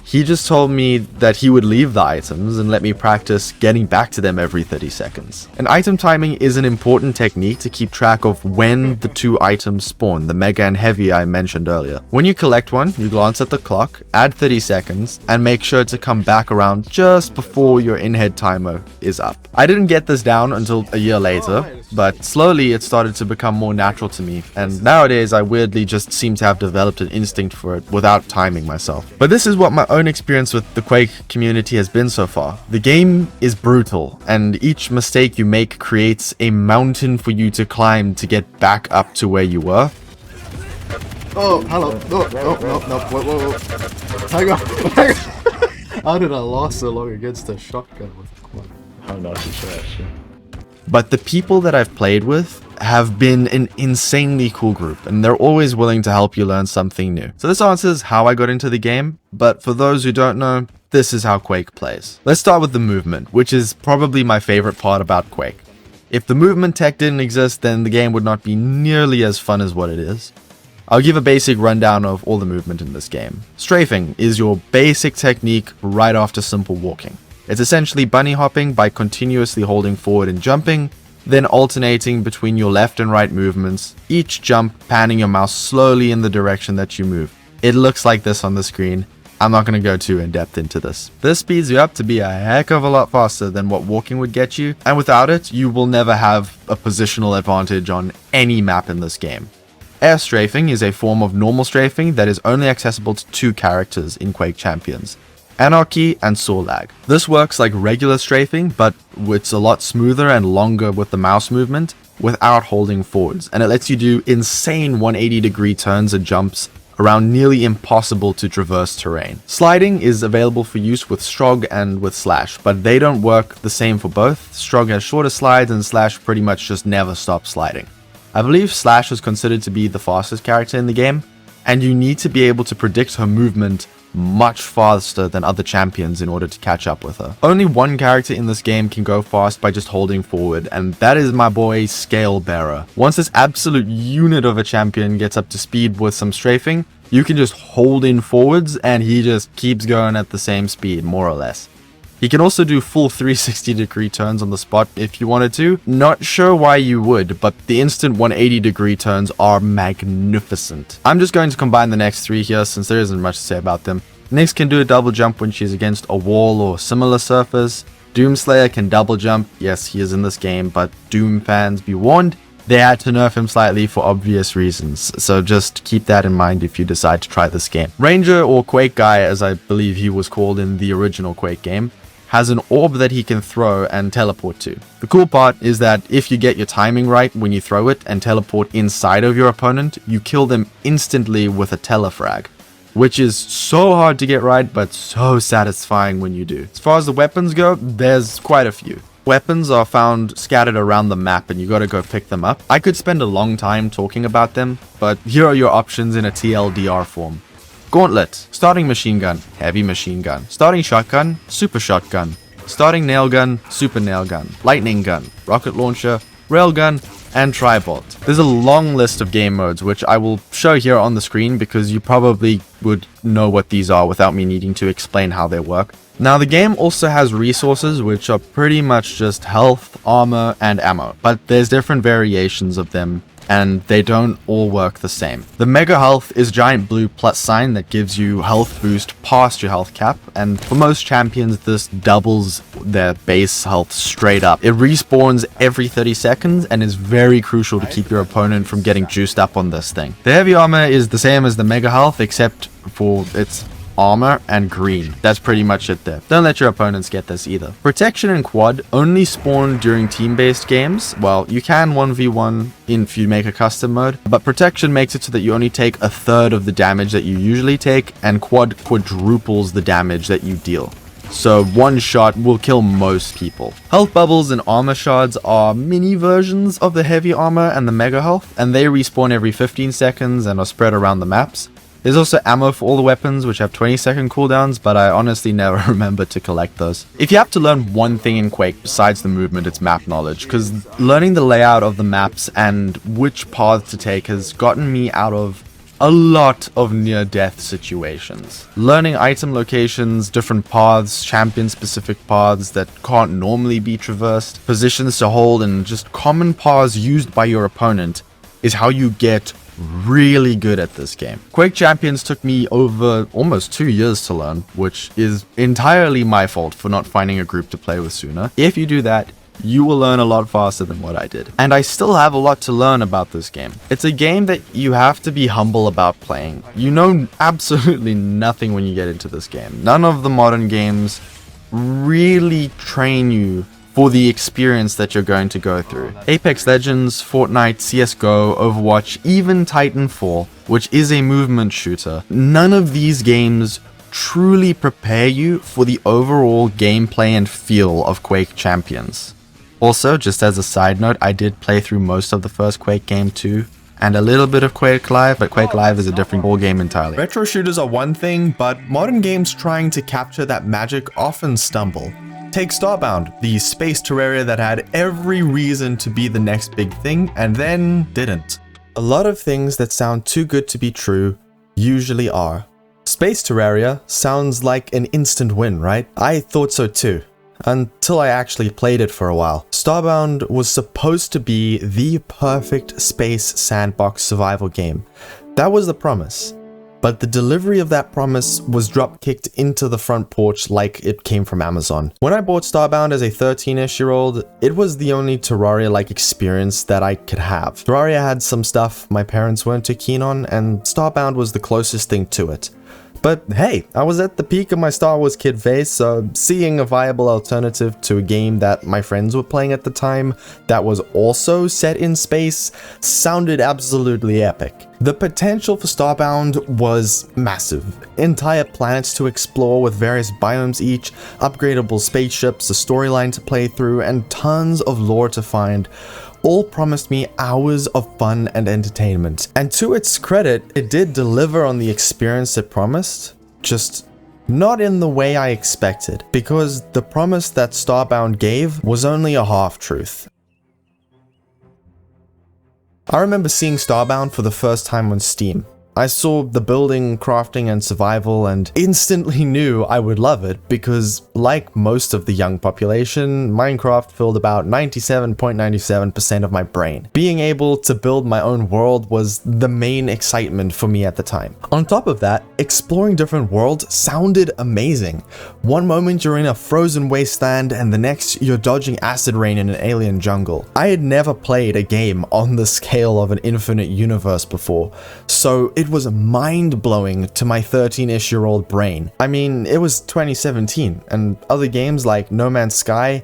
he just told me that he would leave the items and let me practice getting back to them every 30 seconds. And item timing is an important technique to keep track of when the 2 items spawn, the mega and heavy I mentioned earlier. When you collect one, you glance at the clock, add 30 seconds, and make sure to come back around just before your in-head timer is up. I didn't get this down until a year later, but slowly it started to become more natural to me, and nowadays I weirdly just seem to have developed an instinct for it without timing myself. But this is what my own experience with the Quake community has been so far. The game is brutal, and each mistake you make creates a mountain for you to climb to get back up to where you were. Oh, hello. No, whoa. Hang on. How did I last so long against a shotgun with a quad? I'm not too sure actually. But the people that I've played with have been an insanely cool group, and they're always willing to help you learn something new. So this answers how I got into the game, but for those who don't know, this is how Quake plays. Let's start with the movement, which is probably my favorite part about Quake. If the movement tech didn't exist, then the game would not be nearly as fun as what it is. I'll give a basic rundown of all the movement in this game. Strafing is your basic technique right after simple walking. It's essentially bunny hopping by continuously holding forward and jumping, then alternating between your left and right movements, each jump panning your mouse slowly in the direction that you move. It looks like this on the screen. I'm not going to go too in depth into this. This speeds you up to be a heck of a lot faster than what walking would get you, and without it, you will never have a positional advantage on any map in this game. Air strafing is a form of normal strafing that is only accessible to 2 characters in Quake Champions: Anarchy and Sorlag. This works like regular strafing, but it's a lot smoother and longer with the mouse movement without holding forwards, and it lets you do insane 180-degree turns and jumps around nearly impossible to traverse terrain. Sliding is available for use with Strog and with Slash, but they don't work the same for both. Strog has shorter slides and Slash pretty much just never stops sliding. I believe Slash is considered to be the fastest character in the game, and you need to be able to predict her movement much faster than other champions in order to catch up with her. Only one character in this game can go fast by just holding forward, and that is my boy Scale Bearer. Once this absolute unit of a champion gets up to speed with some strafing, you can just hold in forwards and he just keeps going at the same speed, more or less. He can also do full 360-degree turns on the spot if you wanted to. Not sure why you would, but the instant 180-degree turns are magnificent. I'm just going to combine the next three here since there isn't much to say about them. Nyx can do a double jump when she's against a wall or similar surface. Doomslayer can double jump. Yes, he is in this game, but Doom fans be warned, they had to nerf him slightly for obvious reasons, so just keep that in mind if you decide to try this game. Ranger, or Quake Guy as I believe he was called in the original Quake game, has an orb that he can throw and teleport to. The cool part is that if you get your timing right when you throw it and teleport inside of your opponent, you kill them instantly with a telefrag, which is so hard to get right but so satisfying when you do. As far as the weapons go, there's quite a few. Weapons are found scattered around the map and you gotta go pick them up. I could spend a long time talking about them, but here are your options in a TLDR form. Gauntlet, starting machine gun, heavy machine gun, starting shotgun, super shotgun, starting nail gun, super nail gun, lightning gun, rocket launcher, railgun, and tri-bolt. There's a long list of game modes which I will show here on the screen because you probably would know what these are without me needing to explain how they work. Now the game also has resources which are pretty much just health, armor, and ammo, but there's different variations of them and they don't all work the same. The mega health is giant blue plus sign that gives you health boost past your health cap, and for most champions this doubles their base health straight up. It respawns every 30 seconds and is very crucial to keep your opponent from getting juiced up on this thing. The heavy armor is the same as the mega health except for its armor and green. That's pretty much it there. Don't let your opponents get this either. Protection and quad only spawn during team-based games. Well, you can 1v1 if you make a custom mode, but protection makes it so that you only take a third of the damage that you usually take, and quad quadruples the damage that you deal. So one shot will kill most people. Health bubbles and armor shards are mini versions of the heavy armor and the mega health, and they respawn every 15 seconds and are spread around the maps. There's also ammo for all the weapons which have 20-second cooldowns, but I honestly never remember to collect those. If you have to learn one thing in Quake besides the movement, it's map knowledge, because learning the layout of the maps and which paths to take has gotten me out of a lot of near-death situations. Learning item locations, different paths, champion-specific paths that can't normally be traversed, positions to hold, and just common paths used by your opponent is how you get really good at this game. Quake Champions took me over almost 2 years to learn, which is entirely my fault for not finding a group to play with sooner. If you do that, you will learn a lot faster than what I did. And I still have a lot to learn about this game. It's a game that you have to be humble about playing. You know absolutely nothing when you get into this game. None of the modern games really train you for the experience that you're going to go through. Apex Legends, Fortnite, CSGO, Overwatch, even Titanfall, which is a movement shooter, none of these games truly prepare you for the overall gameplay and feel of Quake Champions. Also, just as a side note, I did play through most of the first Quake game too, and a little bit of Quake Live, but Quake Live is a different ball game entirely. Retro shooters are one thing, but modern games trying to capture that magic often stumble. Take Starbound, the space Terraria that had every reason to be the next big thing, and then didn't. A lot of things that sound too good to be true usually are. Space Terraria sounds like an instant win, right? I thought so too, until I actually played it for a while. Starbound was supposed to be the perfect space sandbox survival game. That was the promise. But the delivery of that promise was drop-kicked into the front porch like it came from Amazon. When I bought Starbound as a 13-ish-year-old, it was the only Terraria-like experience that I could have. Terraria had some stuff my parents weren't too keen on, and Starbound was the closest thing to it. But hey, I was at the peak of my Star Wars kid phase, so seeing a viable alternative to a game that my friends were playing at the time that was also set in space sounded absolutely epic. The potential for Starbound was massive. Entire planets to explore with various biomes each, upgradable spaceships, a storyline to play through, and tons of lore to find. all promised me hours of fun and entertainment. And to its credit, it did deliver on the experience it promised, just not in the way I expected, because the promise that Starbound gave was only a half-truth. I remember seeing Starbound for the first time on Steam. I saw the building, crafting, and survival and instantly knew I would love it because, like most of the young population, Minecraft filled about 97.97% of my brain. Being able to build my own world was the main excitement for me at the time. On top of that, exploring different worlds sounded amazing. One moment you're in a frozen wasteland and the next you're dodging acid rain in an alien jungle. I had never played a game on the scale of an infinite universe before, so it was mind-blowing to my 13-ish-year-old brain. I mean, it was 2017, and other games like No Man's Sky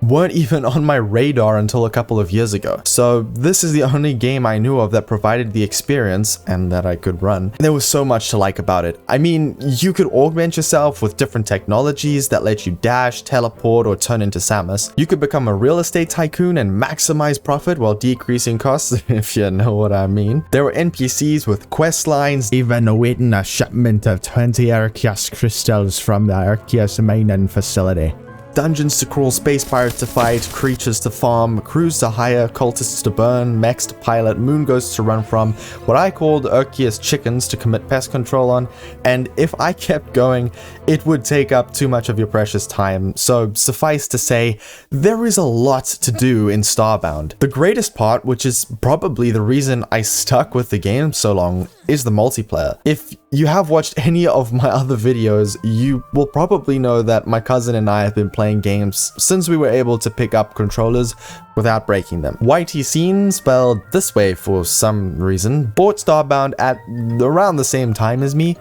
weren't even on my radar until a couple of years ago. So this is the only game I knew of that provided the experience and that I could run. There was so much to like about it. I mean, you could augment yourself with different technologies that let you dash, teleport, or turn into Samus. You could become a real estate tycoon and maximize profit while decreasing costs, if you know what I mean. There were NPCs with quest lines, even awaiting a shipment of 20 Arceus crystals from the Arceus mining facility. Dungeons to crawl, space pirates to fight, creatures to farm, crews to hire, cultists to burn, mechs to pilot, moon ghosts to run from, what I called Arceus chickens to commit pest control on, and if I kept going, it would take up too much of your precious time, so suffice to say, there is a lot to do in Starbound. The greatest part, which is probably the reason I stuck with the game so long, is the multiplayer. If you have watched any of my other videos, you will probably know that my cousin and I have been playing games since we were able to pick up controllers without breaking them. YT Scene, spelled this way for some reason, bought Starbound at around the same time as me,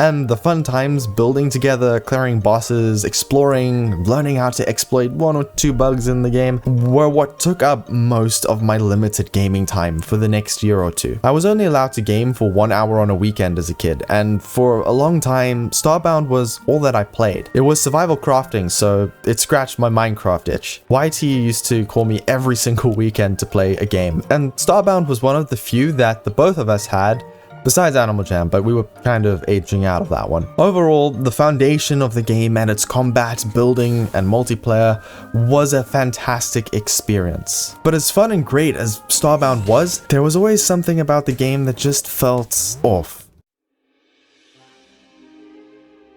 and the fun times building together, clearing bosses, exploring, learning how to exploit one or two bugs in the game were what took up most of my limited gaming time for the next year or two. I was only allowed to game for 1 hour on a weekend as a kid, and for a long time, Starbound was all that I played. It was survival crafting, so it scratched my Minecraft itch. YT used to call me every single weekend to play a game, and Starbound was one of the few that the both of us had, besides Animal Jam, but we were kind of aging out of that one. Overall, the foundation of the game and its combat, building, and multiplayer was a fantastic experience. But as fun and great as Starbound was, there was always something about the game that just felt off.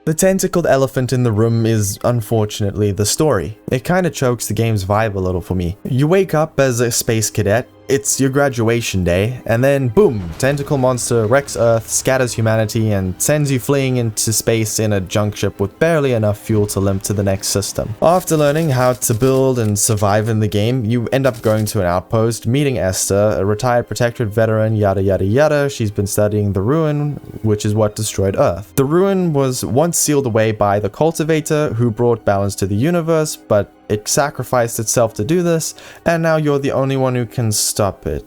The tentacled elephant in the room is, unfortunately, the story. It kinda chokes the game's vibe a little for me. You wake up as a space cadet, it's your graduation day, and then boom, tentacle monster wrecks Earth, scatters humanity, and sends you fleeing into space in a junk ship with barely enough fuel to limp to the next system. After learning how to build and survive in the game, you end up going to an outpost, meeting Esther, a retired protectorate veteran, yada yada yada. She's been studying the ruin, which is what destroyed Earth. The ruin was once sealed away by the cultivator who brought balance to the universe, but it sacrificed itself to do this, and now you're the only one who can stop it.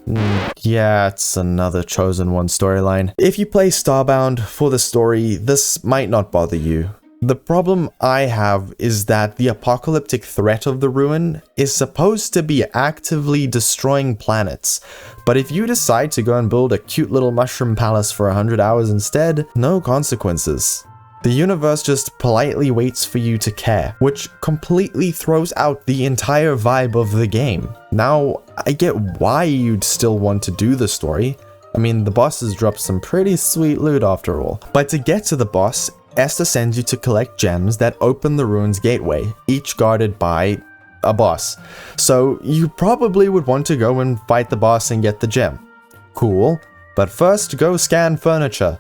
Yeah, it's another Chosen One storyline. If you play Starbound for the story, this might not bother you. The problem I have is that the apocalyptic threat of the ruin is supposed to be actively destroying planets, but if you decide to go and build a cute little mushroom palace for 100 hours instead, no consequences. The universe just politely waits for you to care, which completely throws out the entire vibe of the game. Now, I get why you'd still want to do the story. I mean, the bosses drop some pretty sweet loot after all. But to get to the boss, Esther sends you to collect gems that open the ruin's gateway, each guarded by a boss. So you probably would want to go and fight the boss and get the gem. Cool, but first go scan furniture.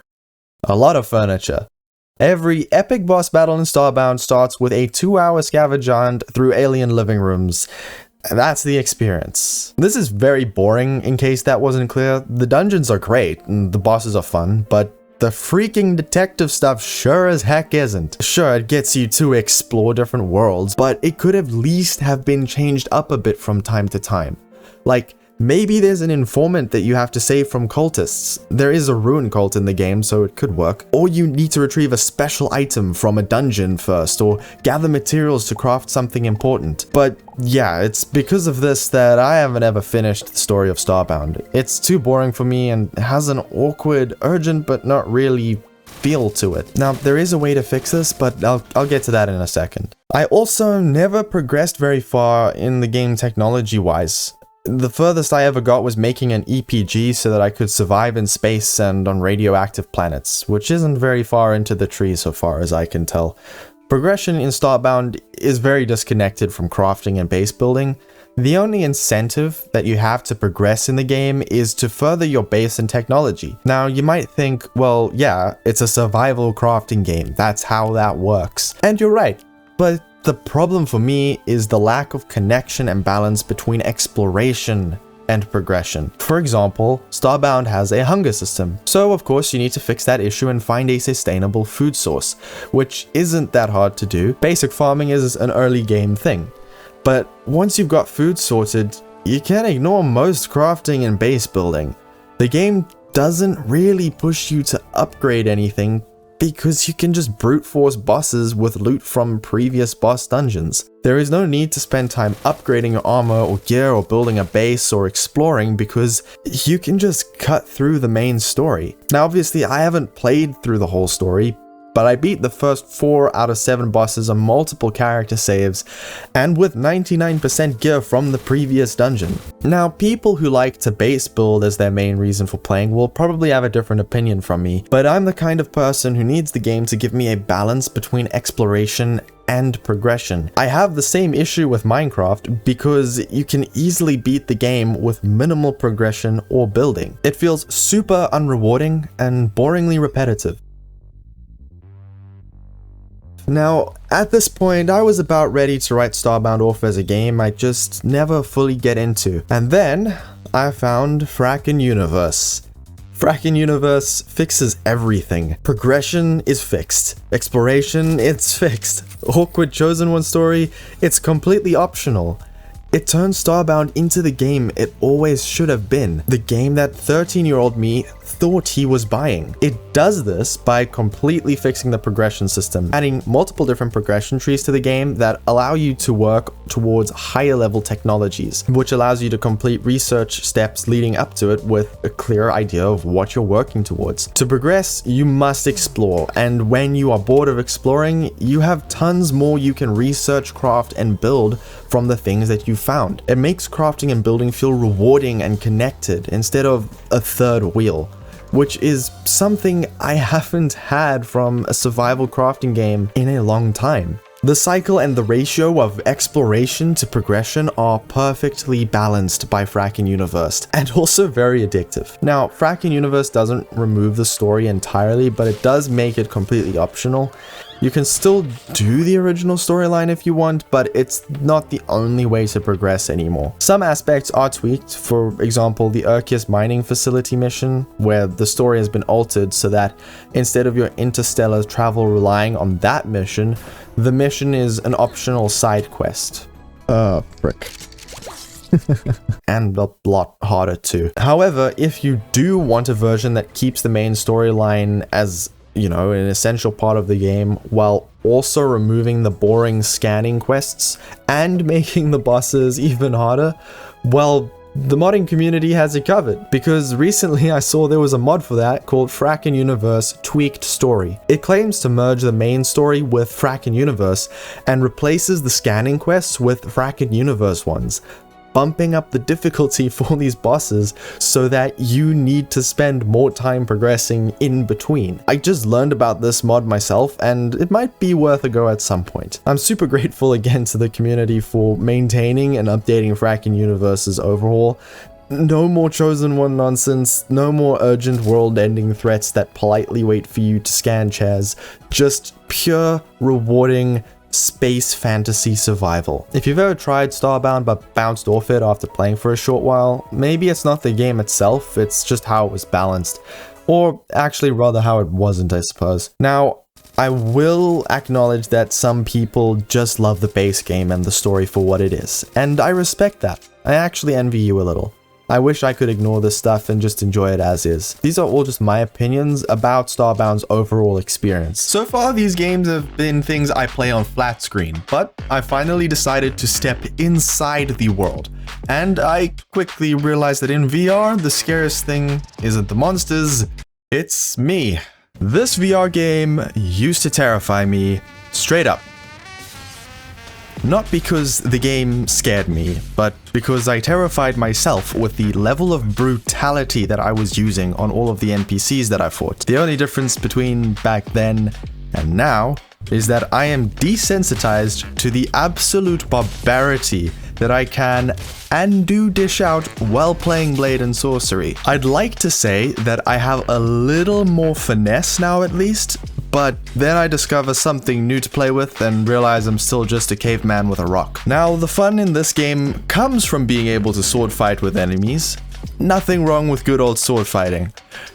A lot of furniture. Every epic boss battle in Starbound starts with a 2-hour scavenge hunt through alien living rooms. That's the experience. This is very boring, in case that wasn't clear. The dungeons are great, and the bosses are fun, but the freaking detective stuff sure as heck isn't. Sure, it gets you to explore different worlds, but it could at least have been changed up a bit from time to time. Like, Maybe there's an informant that you have to save from cultists. There is a ruin cult in the game, so it could work. Or you need to retrieve a special item from a dungeon first, or gather materials to craft something important. But yeah, it's because of this that I haven't ever finished the story of Starbound. It's too boring for me and has an awkward, urgent, but not really feel to it. Now, there is a way to fix this, but I'll get to that in a second. I also never progressed very far in the game technology-wise. The furthest I ever got was making an EPG so that I could survive in space and on radioactive planets, which isn't very far into the tree so far as I can tell. Progression in Starbound is very disconnected from crafting and base building. The only incentive that you have to progress in the game is to further your base and technology. Now, you might think, well, yeah, it's a survival crafting game. That's how that works. And you're right, but the problem for me is the lack of connection and balance between exploration and progression. For example, Starbound has a hunger system, so of course you need to fix that issue and find a sustainable food source, which isn't that hard to do. Basic farming is an early game thing. But once you've got food sorted, you can ignore most crafting and base building. The game doesn't really push you to upgrade anything because you can just brute force bosses with loot from previous boss dungeons. There is no need to spend time upgrading your armor or gear or building a base or exploring because you can just cut through the main story. Now obviously I haven't played through the whole story, but I beat the first 4 out of 7 bosses on multiple character saves, and with 99% gear from the previous dungeon. Now, people who like to base build as their main reason for playing will probably have a different opinion from me, but I'm the kind of person who needs the game to give me a balance between exploration and progression. I have the same issue with Minecraft because you can easily beat the game with minimal progression or building. It feels super unrewarding and boringly repetitive. Now, at this point, I was about ready to write Starbound off as a game I just never fully get into. And then, I found Frackin' Universe. Frackin' Universe fixes everything. Progression is fixed. Exploration, it's fixed. Awkward Chosen One story, it's completely optional. It turns Starbound into the game it always should have been. The game that 13-year-old me thought he was buying. It does this by completely fixing the progression system, adding multiple different progression trees to the game that allow you to work towards higher level technologies, which allows you to complete research steps leading up to it with a clear idea of what you're working towards. To progress, you must explore, and when you are bored of exploring, you have tons more you can research, craft, and build from the things that you found. It makes crafting and building feel rewarding and connected instead of a third wheel, which is something I haven't had from a survival crafting game in a long time. The cycle and the ratio of exploration to progression are perfectly balanced by Frackin' Universe, and also very addictive. Now, Frackin' Universe doesn't remove the story entirely, but it does make it completely optional. You can still do the original storyline if you want, but it's not the only way to progress anymore. Some aspects are tweaked, for example the Urkius mining facility mission, where the story has been altered so that instead of your interstellar travel relying on that mission, the mission is an optional side quest. Frick. And a lot harder too. However, if you do want a version that keeps the main storyline as, you know, an essential part of the game, while also removing the boring scanning quests and making the bosses even harder, well, the modding community has it covered, because recently I saw there was a mod for that called Frackin' Universe Tweaked Story. It claims to merge the main story with Frackin' Universe and replaces the scanning quests with Frackin' Universe ones, bumping up the difficulty for these bosses so that you need to spend more time progressing in between. I just learned about this mod myself, and it might be worth a go at some point. I'm super grateful again to the community for maintaining and updating Frackin' Universe's overhaul. No more Chosen One nonsense, no more urgent world-ending threats that politely wait for you to scan chairs, just pure, rewarding, space fantasy survival. If you've ever tried Starbound but bounced off it after playing for a short while, maybe it's not the game itself, it's just how it was balanced. Or actually rather how it wasn't, I suppose. Now, I will acknowledge that some people just love the base game and the story for what it is, and I respect that. I actually envy you a little. I wish I could ignore this stuff and just enjoy it as is. These are all just my opinions about Starbound's overall experience. So far, these games have been things I play on flat screen, but I finally decided to step inside the world. And I quickly realized that in VR, the scariest thing isn't the monsters, it's me. This VR game used to terrify me straight up. Not because the game scared me, but because I terrified myself with the level of brutality that I was using on all of the NPCs that I fought. The only difference between back then and now is that I am desensitized to the absolute barbarity that I can and do dish out while playing Blade and Sorcery. I'd like to say that I have a little more finesse now at least, but then I discover something new to play with and realize I'm still just a caveman with a rock. Now, the fun in this game comes from being able to sword fight with enemies. Nothing wrong with good old sword fighting.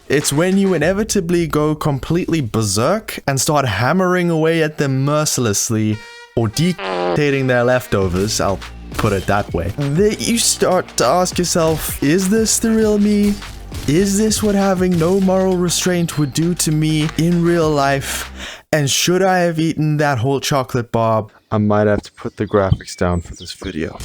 It's when you inevitably go completely berserk and start hammering away at them mercilessly or decapitating their leftovers, I'll put it that way, that you start to ask yourself, is this the real me? Is this what having no moral restraint would do to me in real life? And should I have eaten that whole chocolate bar? I might have to put the graphics down for this video.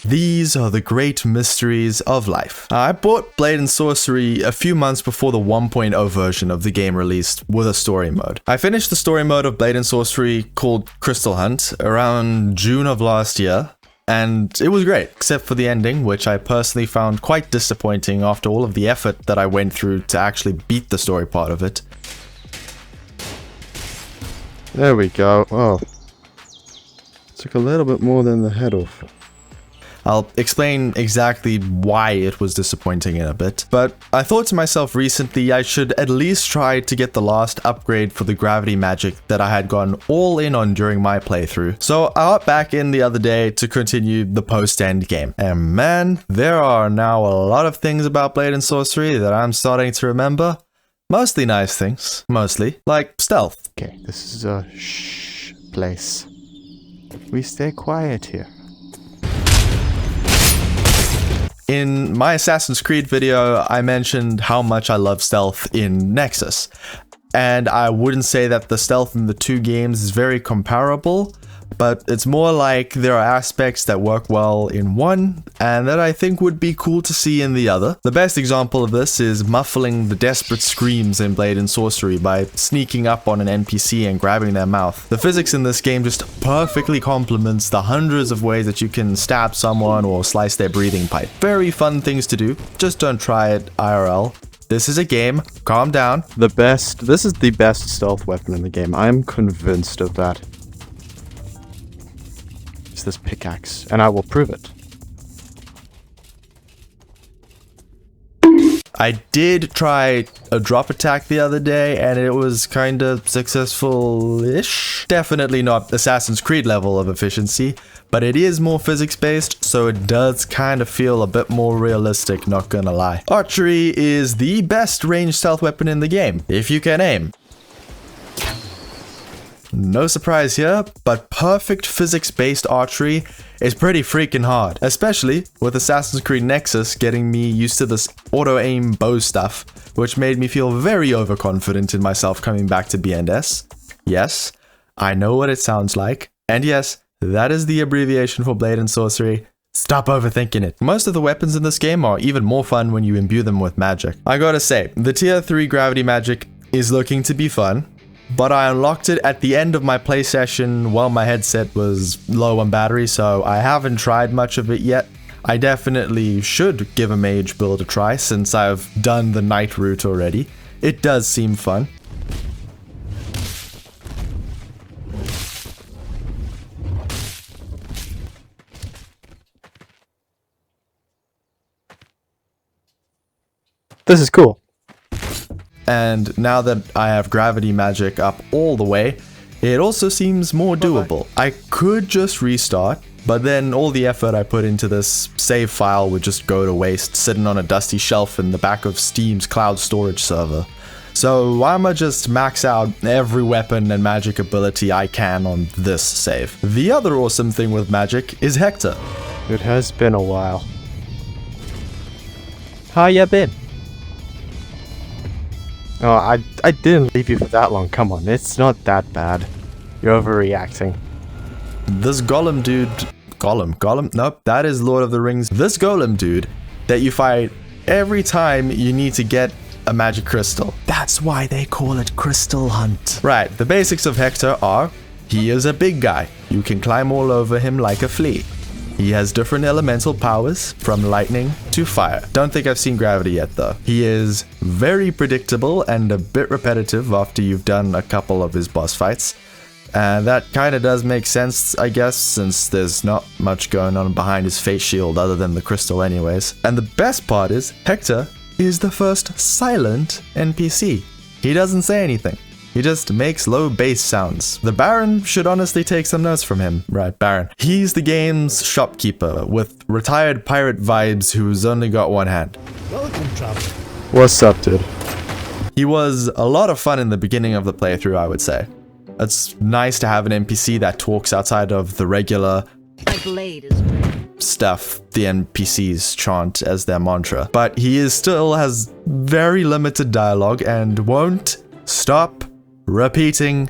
These are the great mysteries of life. I bought Blade and Sorcery a few months before the 1.0 version of the game released with a story mode. I finished the story mode of Blade and Sorcery called Crystal Hunt around June of last year, and it was great, except for the ending, which I personally found quite disappointing after all of the effort that I went through to actually beat the story part of it. There we go. Oh. Took a little bit more than the head off. I'll explain exactly why it was disappointing in a bit, but I thought to myself recently I should at least try to get the last upgrade for the gravity magic that I had gone all in on during my playthrough. So I hopped back in the other day to continue the post-end game. And man, there are now a lot of things about Blade and Sorcery that I'm starting to remember. Mostly nice things. Mostly. Like stealth. Okay, this is a shh place. We stay quiet here. In my Assassin's Creed video, I mentioned how much I love stealth in Nexus. And I wouldn't say that the stealth in the two games is very comparable, but it's more like there are aspects that work well in one and that I think would be cool to see in the other. The best example of this is muffling the desperate screams in Blade and Sorcery by sneaking up on an NPC and grabbing their mouth. The physics in this game just perfectly complements the hundreds of ways that you can stab someone or slice their breathing pipe. Very fun things to do, just don't try it IRL. This is a game, calm down. This is the best stealth weapon in the game. I'm convinced of that. This pickaxe, and I will prove it. I did try a drop attack the other day and it was kind of successful-ish. Definitely not Assassin's Creed level of efficiency, but it is more physics-based, so it does kind of feel a bit more realistic, not gonna lie. Archery is the best ranged stealth weapon in the game, if you can aim. No surprise here, but perfect physics-based archery is pretty freaking hard, especially with Assassin's Creed Nexus getting me used to this auto-aim bow stuff, which made me feel very overconfident in myself coming back to BNS. Yes, I know what it sounds like, and yes, that is the abbreviation for Blade and Sorcery. Stop overthinking it. Most of the weapons in this game are even more fun when you imbue them with magic. I gotta say, the tier 3 gravity magic is looking to be fun, but I unlocked it at the end of my play session while my headset was low on battery, so I haven't tried much of it yet. I definitely should give a mage build a try since I've done the knight route already. It does seem fun. This is cool. And now that I have gravity magic up all the way, it also seems more doable. I could just restart, but then all the effort I put into this save file would just go to waste sitting on a dusty shelf in the back of Steam's cloud storage server. So I'ma just max out every weapon and magic ability I can on this save. The other awesome thing with magic is Hector. It has been a while. How ya been? Oh, I didn't leave you for that long. Come on, it's not that bad. You're overreacting. This golem dude... Golem? Nope, that is Lord of the Rings. This golem dude that you fight every time you need to get a magic crystal. That's why they call it Crystal Hunt. Right, the basics of Hector are, he is a big guy. You can climb all over him like a flea. He has different elemental powers, from lightning to fire. Don't think I've seen gravity yet though. He is very predictable and a bit repetitive after you've done a couple of his boss fights. And that kind of does make sense, I guess, since there's not much going on behind his face shield other than the crystal anyways. And the best part is, Hector is the first silent NPC. He doesn't say anything. He just makes low bass sounds. The Baron should honestly take some notes from him. Right, Baron. He's the game's shopkeeper with retired pirate vibes who's only got one hand. Welcome, traveler. What's up, dude? He was a lot of fun in the beginning of the playthrough, I would say. It's nice to have an NPC that talks outside of the regular My blade is ready. stuff the NPCs chant as their mantra. But he still has very limited dialogue and won't stop repeating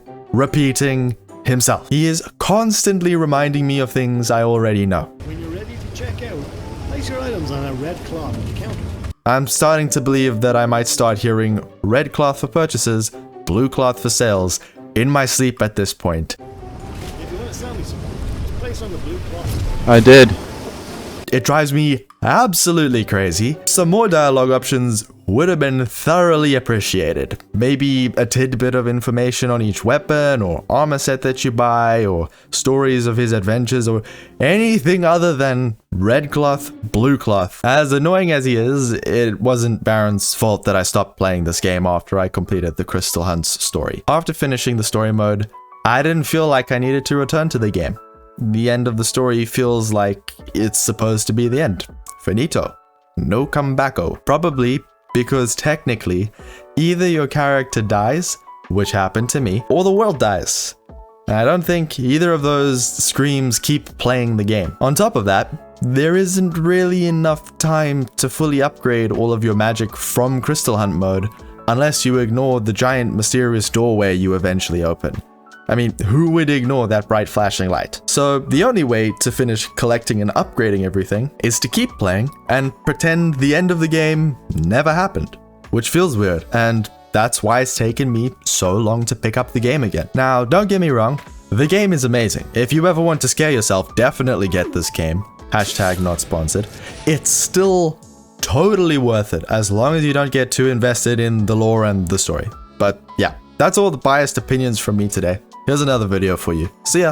himself. He is constantly reminding me of things I already know. When you're ready to check out, place your items on a red cloth at the counter. I'm starting to believe that I might start hearing red cloth for purchases, blue cloth for sales in my sleep at this point. If you want to sell me something, just place on the blue cloth. I did. It drives me absolutely crazy. Some more dialogue options would have been thoroughly appreciated. Maybe a tidbit of information on each weapon or armor set that you buy, or stories of his adventures, or anything other than red cloth, blue cloth. As annoying as he is, it wasn't Baron's fault that I stopped playing this game after I completed the Crystal Hunt's story. After finishing the story mode, I didn't feel like I needed to return to the game. The end of the story feels like it's supposed to be the end. Finito. No comebacko. Probably because technically, either your character dies, which happened to me, or the world dies. I don't think either of those screams keep playing the game. On top of that, there isn't really enough time to fully upgrade all of your magic from Crystal Hunt mode, unless you ignore the giant mysterious doorway you eventually open. I mean, who would ignore that bright flashing light? So the only way to finish collecting and upgrading everything is to keep playing and pretend the end of the game never happened, which feels weird, and that's why it's taken me so long to pick up the game again. Now, don't get me wrong, the game is amazing. If you ever want to scare yourself, definitely get this game. Hashtag not sponsored. It's still totally worth it as long as you don't get too invested in the lore and the story. But yeah, that's all the biased opinions from me today. Here's another video for you. See ya!